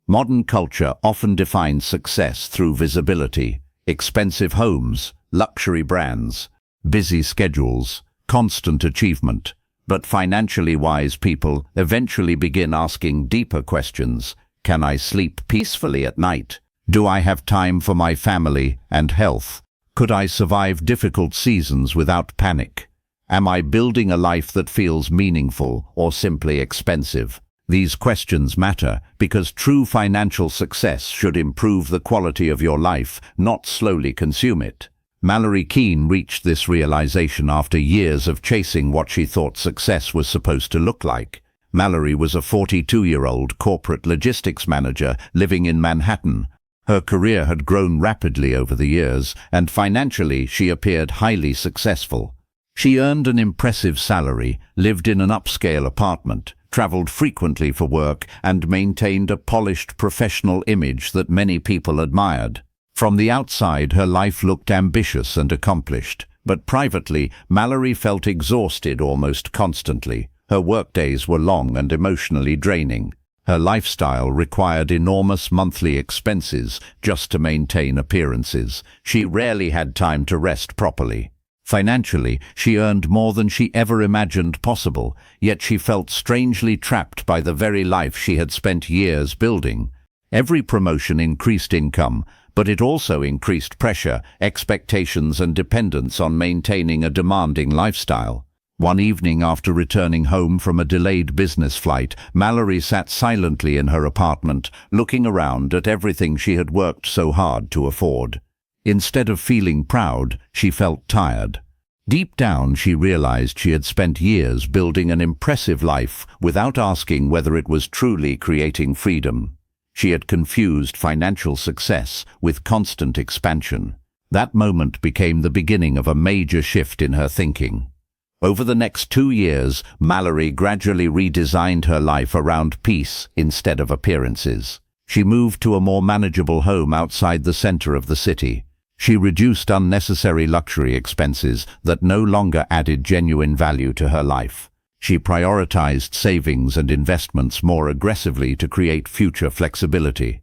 Modern culture often defines success through visibility, expensive homes, luxury brands, busy schedules, constant achievement. But financially wise people eventually begin asking deeper questions. Can I sleep peacefully at night? Do I have time for my family and health? Could I survive difficult seasons without panic? Am I building a life that feels meaningful or simply expensive? These questions matter because true financial success should improve the quality of your life, not slowly consume it. Mallory Keene reached this realization after years of chasing what she thought success was supposed to look like. Mallory was a 42-year-old corporate logistics manager living in Manhattan. Her career had grown rapidly over the years, and financially she appeared highly successful. She earned an impressive salary, lived in an upscale apartment, traveled frequently for work, and maintained a polished professional image that many people admired. From the outside, her life looked ambitious and accomplished, but privately, Mallory felt exhausted almost constantly. Her workdays were long and emotionally draining. Her lifestyle required enormous monthly expenses just to maintain appearances. She rarely had time to rest properly. Financially, she earned more than she ever imagined possible, yet she felt strangely trapped by the very life she had spent years building. Every promotion increased income, but it also increased pressure, expectations, and dependence on maintaining a demanding lifestyle. One evening after returning home from a delayed business flight, Mallory sat silently in her apartment, looking around at everything she had worked so hard to afford. Instead of feeling proud, she felt tired. Deep down, she realized she had spent years building an impressive life without asking whether it was truly creating freedom. She had confused financial success with constant expansion. That moment became the beginning of a major shift in her thinking. Over the next 2 years, Mallory gradually redesigned her life around peace instead of appearances. She moved to a more manageable home outside the center of the city. She reduced unnecessary luxury expenses that no longer added genuine value to her life. She prioritized savings and investments more aggressively to create future flexibility.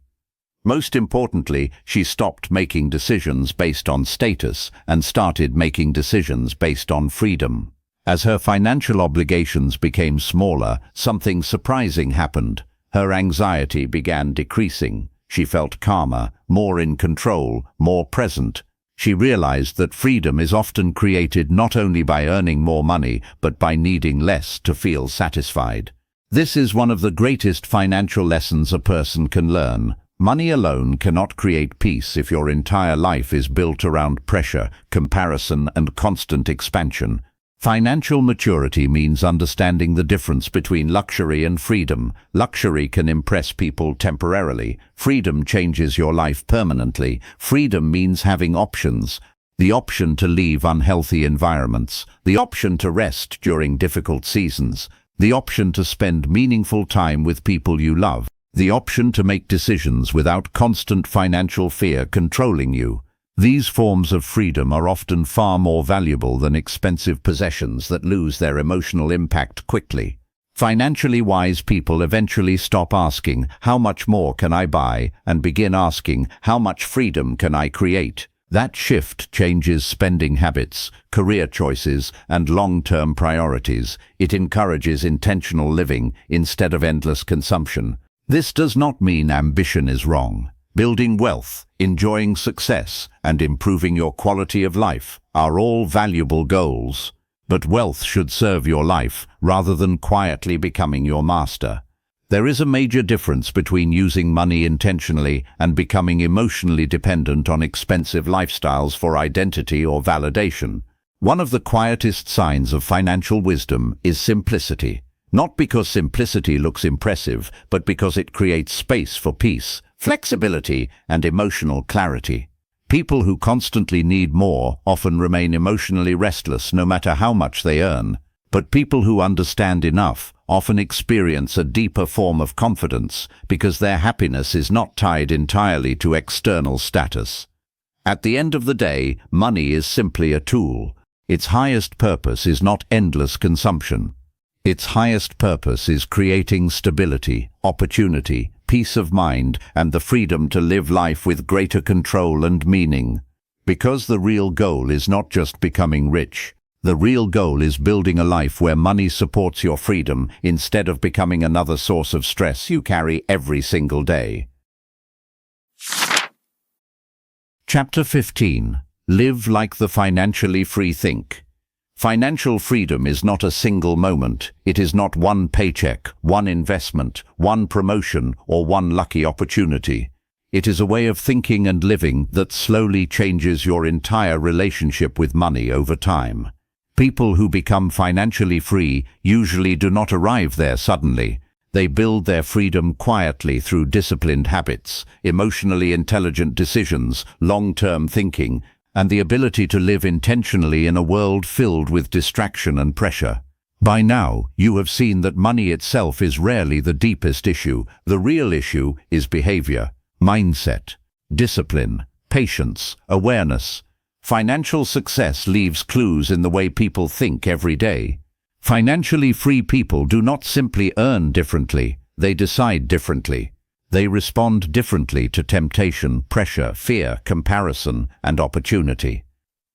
Most importantly, she stopped making decisions based on status and started making decisions based on freedom. As her financial obligations became smaller, something surprising happened. Her anxiety began decreasing. She felt calmer, more in control, more present. She realized that freedom is often created not only by earning more money, but by needing less to feel satisfied. This is one of the greatest financial lessons a person can learn. Money alone cannot create peace if your entire life is built around pressure, comparison, and constant expansion. Financial maturity means understanding the difference between luxury and freedom. Luxury can impress people temporarily. Freedom changes your life permanently. Freedom means having options. The option to leave unhealthy environments. The option to rest during difficult seasons. The option to spend meaningful time with people you love. The option to make decisions without constant financial fear controlling you. These forms of freedom are often far more valuable than expensive possessions that lose their emotional impact quickly. Financially wise people eventually stop asking, "How much more can I buy?" and begin asking, "How much freedom can I create?" That shift changes spending habits, career choices, and long-term priorities. It encourages intentional living instead of endless consumption. This does not mean ambition is wrong. Building wealth, enjoying success, and improving your quality of life are all valuable goals. But wealth should serve your life rather than quietly becoming your master. There is a major difference between using money intentionally and becoming emotionally dependent on expensive lifestyles for identity or validation. One of the quietest signs of financial wisdom is simplicity. Not because simplicity looks impressive, but because it creates space for peace, flexibility, and emotional clarity. People who constantly need more often remain emotionally restless no matter how much they earn. But people who understand enough often experience a deeper form of confidence because their happiness is not tied entirely to external status. At the end of the day, money is simply a tool. Its highest purpose is not endless consumption. Its highest purpose is creating stability, opportunity, peace of mind, and the freedom to live life with greater control and meaning. Because the real goal is not just becoming rich. The real goal is building a life where money supports your freedom instead of becoming another source of stress you carry every single day. Chapter 15. Live like the financially free think. Financial freedom is not a single moment. It is not one paycheck, one investment, one promotion, or one lucky opportunity. It is a way of thinking and living that slowly changes your entire relationship with money over time. People who become financially free usually do not arrive there suddenly. They build their freedom quietly through disciplined habits, emotionally intelligent decisions, long-term thinking, and the ability to live intentionally in a world filled with distraction and pressure. By now, you have seen that money itself is rarely the deepest issue. The real issue is behavior, mindset, discipline, patience, awareness. Financial success leaves clues in the way people think every day. Financially free people do not simply earn differently, they decide differently. They respond differently to temptation, pressure, fear, comparison, and opportunity.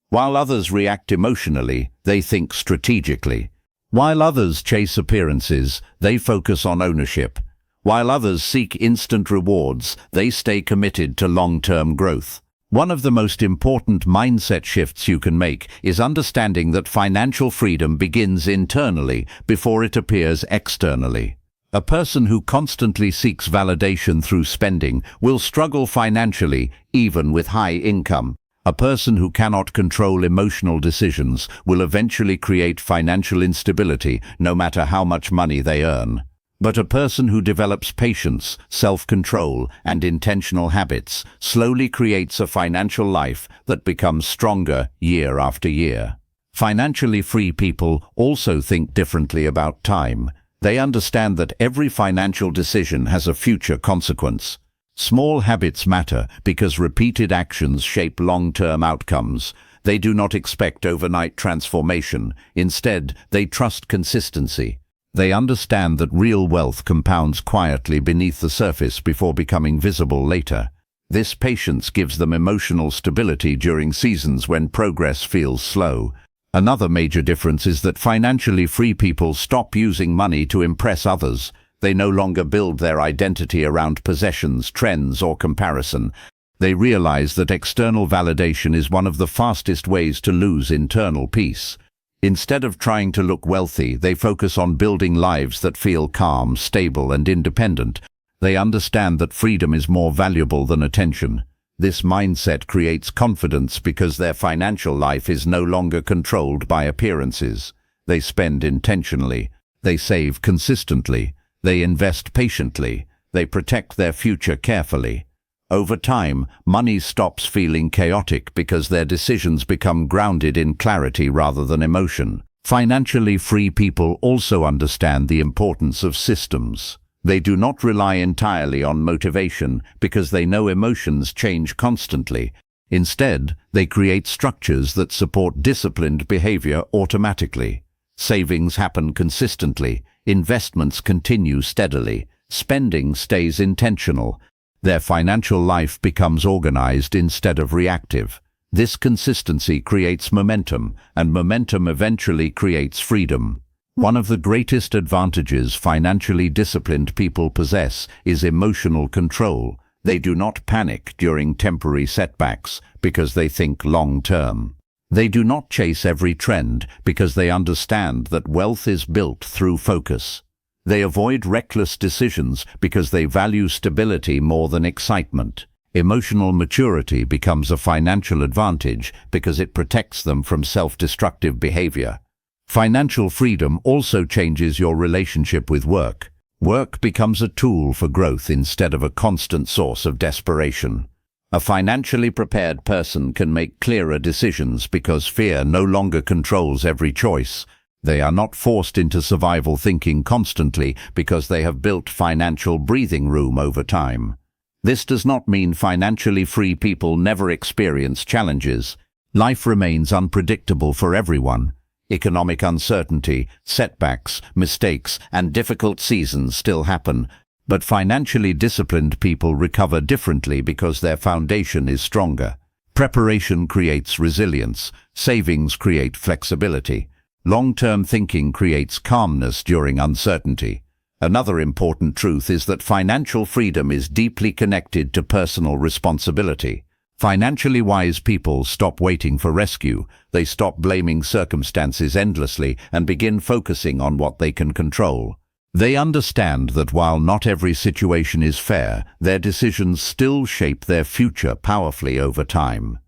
While others react emotionally, they think strategically. While others chase appearances, they focus on ownership. While others seek instant rewards, they stay committed to long-term growth. One of the most important mindset shifts you can make is understanding that financial freedom begins internally before it appears externally. A person who constantly seeks validation through spending will struggle financially, even with high income. A person who cannot control emotional decisions will eventually create financial instability, no matter how much money they earn. But a person who develops patience, self-control, and intentional habits slowly creates a financial life that becomes stronger year after year. Financially free people also think differently about time. They understand that every financial decision has a future consequence. Small habits matter because repeated actions shape long-term outcomes. They do not expect overnight transformation. Instead, they trust consistency. They understand that real wealth compounds quietly beneath the surface before becoming visible later. This patience gives them emotional stability during seasons when progress feels slow. Another major difference is that financially free people stop using money to impress others. They no longer build their identity around possessions, trends, or comparison. They realize that external validation is one of the fastest ways to lose internal peace. Instead of trying to look wealthy, they focus on building lives that feel calm, stable, and independent. They understand that freedom is more valuable than attention. This mindset creates confidence because their financial life is no longer controlled by appearances. They spend intentionally. They save consistently. They invest patiently. They protect their future carefully. Over time, money stops feeling chaotic because their decisions become grounded in clarity rather than emotion. Financially free people also understand the importance of systems. They do not rely entirely on motivation because they know emotions change constantly. Instead, they create structures that support disciplined behavior automatically. Savings happen consistently, investments continue steadily, spending stays intentional. Their financial life becomes organized instead of reactive. This consistency creates momentum, and momentum eventually creates freedom. One of the greatest advantages financially disciplined people possess is emotional control. They do not panic during temporary setbacks because they think long-term. They do not chase every trend because they understand that wealth is built through focus. They avoid reckless decisions because they value stability more than excitement. Emotional maturity becomes a financial advantage because it protects them from self-destructive behavior. Financial freedom also changes your relationship with work. Work becomes a tool for growth instead of a constant source of desperation. A financially prepared person can make clearer decisions because fear no longer controls every choice. They are not forced into survival thinking constantly because they have built financial breathing room over time. This does not mean financially free people never experience challenges. Life remains unpredictable for everyone. Economic uncertainty, setbacks, mistakes, and difficult seasons still happen. But financially disciplined people recover differently because their foundation is stronger. Preparation creates resilience. Savings create flexibility. Long-term thinking creates calmness during uncertainty. Another important truth is that financial freedom is deeply connected to personal responsibility. Financially wise people stop waiting for rescue. They stop blaming circumstances endlessly and begin focusing on what they can control. They understand that while not every situation is fair, their decisions still shape their future powerfully over time.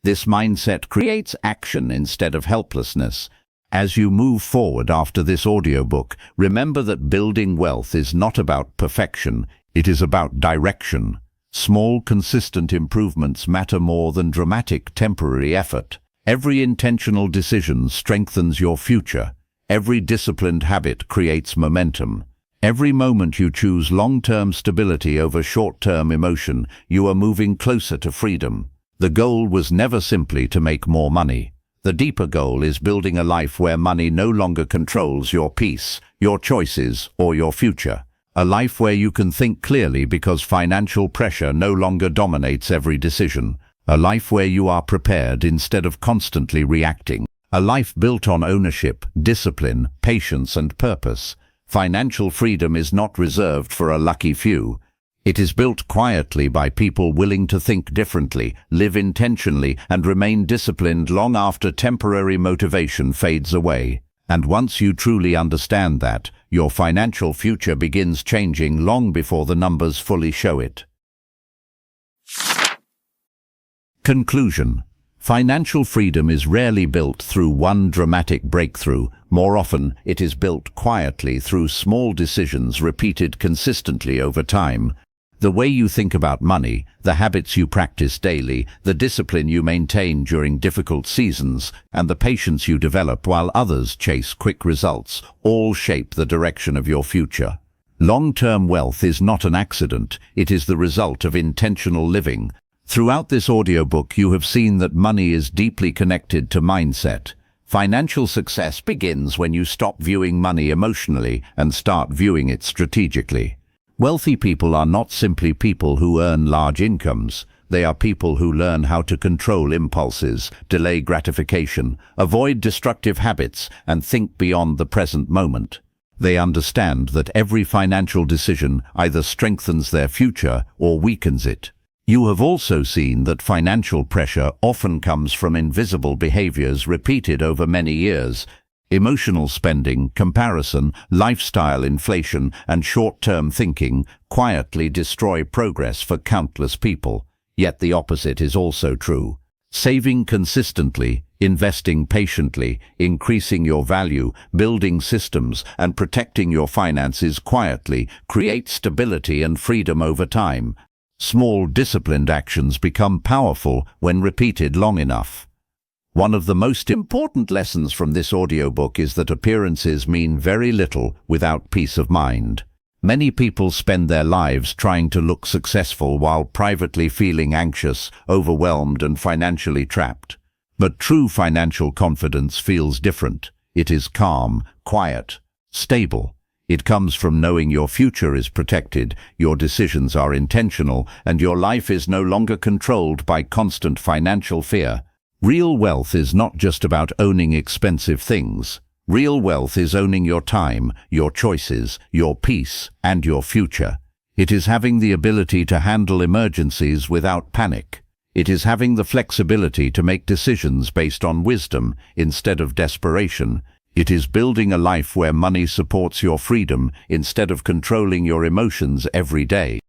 This mindset creates action instead of helplessness. As you move forward after this audiobook, remember that building wealth is not about perfection, it is about direction. Small, consistent improvements matter more than dramatic, temporary effort. Every intentional decision strengthens your future. Every disciplined habit creates momentum. Every moment you choose long-term stability over short-term emotion, you are moving closer to freedom. The goal was never simply to make more money. The deeper goal is building a life where money no longer controls your peace, your choices, or your future. A life where you can think clearly because financial pressure no longer dominates every decision. A life where you are prepared instead of constantly reacting. A life built on ownership, discipline, patience, and purpose. Financial freedom is not reserved for a lucky few. It is built quietly by people willing to think differently, live intentionally, and remain disciplined long after temporary motivation fades away. And once you truly understand that, your financial future begins changing long before the numbers fully show it. Conclusion. Financial freedom is rarely built through one dramatic breakthrough. More often, it is built quietly through small decisions repeated consistently over time. The way you think about money, the habits you practice daily, the discipline you maintain during difficult seasons, and the patience you develop while others chase quick results, all shape the direction of your future. Long-term wealth is not an accident, it is the result of intentional living. Throughout this audiobook, you have seen that money is deeply connected to mindset. Financial success begins when you stop viewing money emotionally and start viewing it strategically. Wealthy people are not simply people who earn large incomes. They are people who learn how to control impulses, delay gratification, avoid destructive habits, and think beyond the present moment. They understand that every financial decision either strengthens their future or weakens it. You have also seen that financial pressure often comes from invisible behaviors repeated over many years. Emotional spending, comparison, lifestyle inflation, and short-term thinking quietly destroy progress for countless people. Yet the opposite is also true. Saving consistently, investing patiently, increasing your value, building systems, and protecting your finances quietly create stability and freedom over time. Small, disciplined actions become powerful when repeated long enough. One of the most important lessons from this audiobook is that appearances mean very little without peace of mind. Many people spend their lives trying to look successful while privately feeling anxious, overwhelmed, and financially trapped. But true financial confidence feels different. It is calm, quiet, stable. It comes from knowing your future is protected, your decisions are intentional, and your life is no longer controlled by constant financial fear. Real wealth is not just about owning expensive things. Real wealth is owning your time, your choices, your peace, and your future. It is having the ability to handle emergencies without panic. It is having the flexibility to make decisions based on wisdom instead of desperation. It is building a life where money supports your freedom instead of controlling your emotions every day.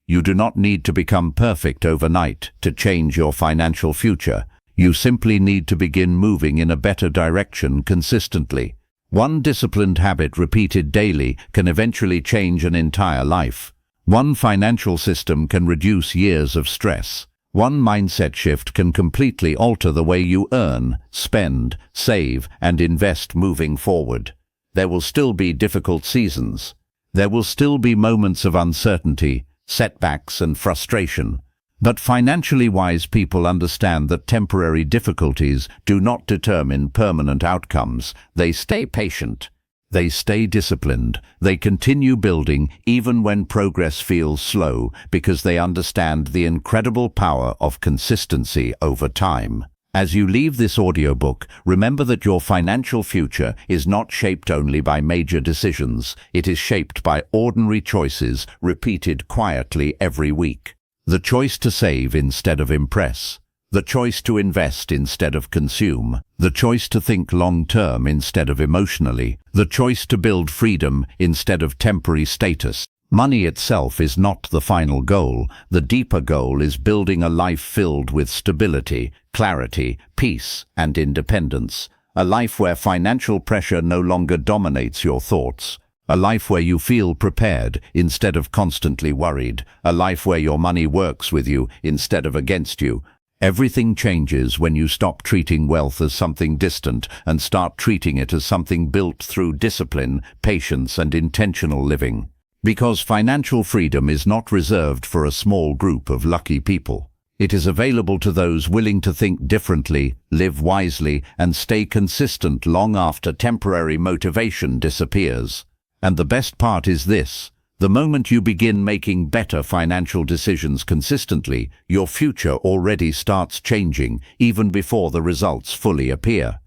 You do not need to become perfect overnight to change your financial future. You simply need to begin moving in a better direction consistently. One disciplined habit repeated daily can eventually change an entire life. One financial system can reduce years of stress. One mindset shift can completely alter the way you earn, spend, save, and invest moving forward. There will still be difficult seasons. There will still be moments of uncertainty, setbacks, and frustration. But financially wise people understand that temporary difficulties do not determine permanent outcomes. They stay patient. They stay disciplined. They continue building even when progress feels slow because they understand the incredible power of consistency over time. As you leave this audiobook, remember that your financial future is not shaped only by major decisions. It is shaped by ordinary choices repeated quietly every week. The choice to save instead of impress. The choice to invest instead of consume. The choice to think long-term instead of emotionally. The choice to build freedom instead of temporary status. Money itself is not the final goal. The deeper goal is building a life filled with stability, clarity, peace, and independence. A life where financial pressure no longer dominates your thoughts. A life where you feel prepared instead of constantly worried. A life where your money works with you instead of against you. Everything changes when you stop treating wealth as something distant and start treating it as something built through discipline, patience, and intentional living. Because financial freedom is not reserved for a small group of lucky people. It is available to those willing to think differently, live wisely, and stay consistent long after temporary motivation disappears. And the best part is this. The moment you begin making better financial decisions consistently, your future already starts changing even before the results fully appear.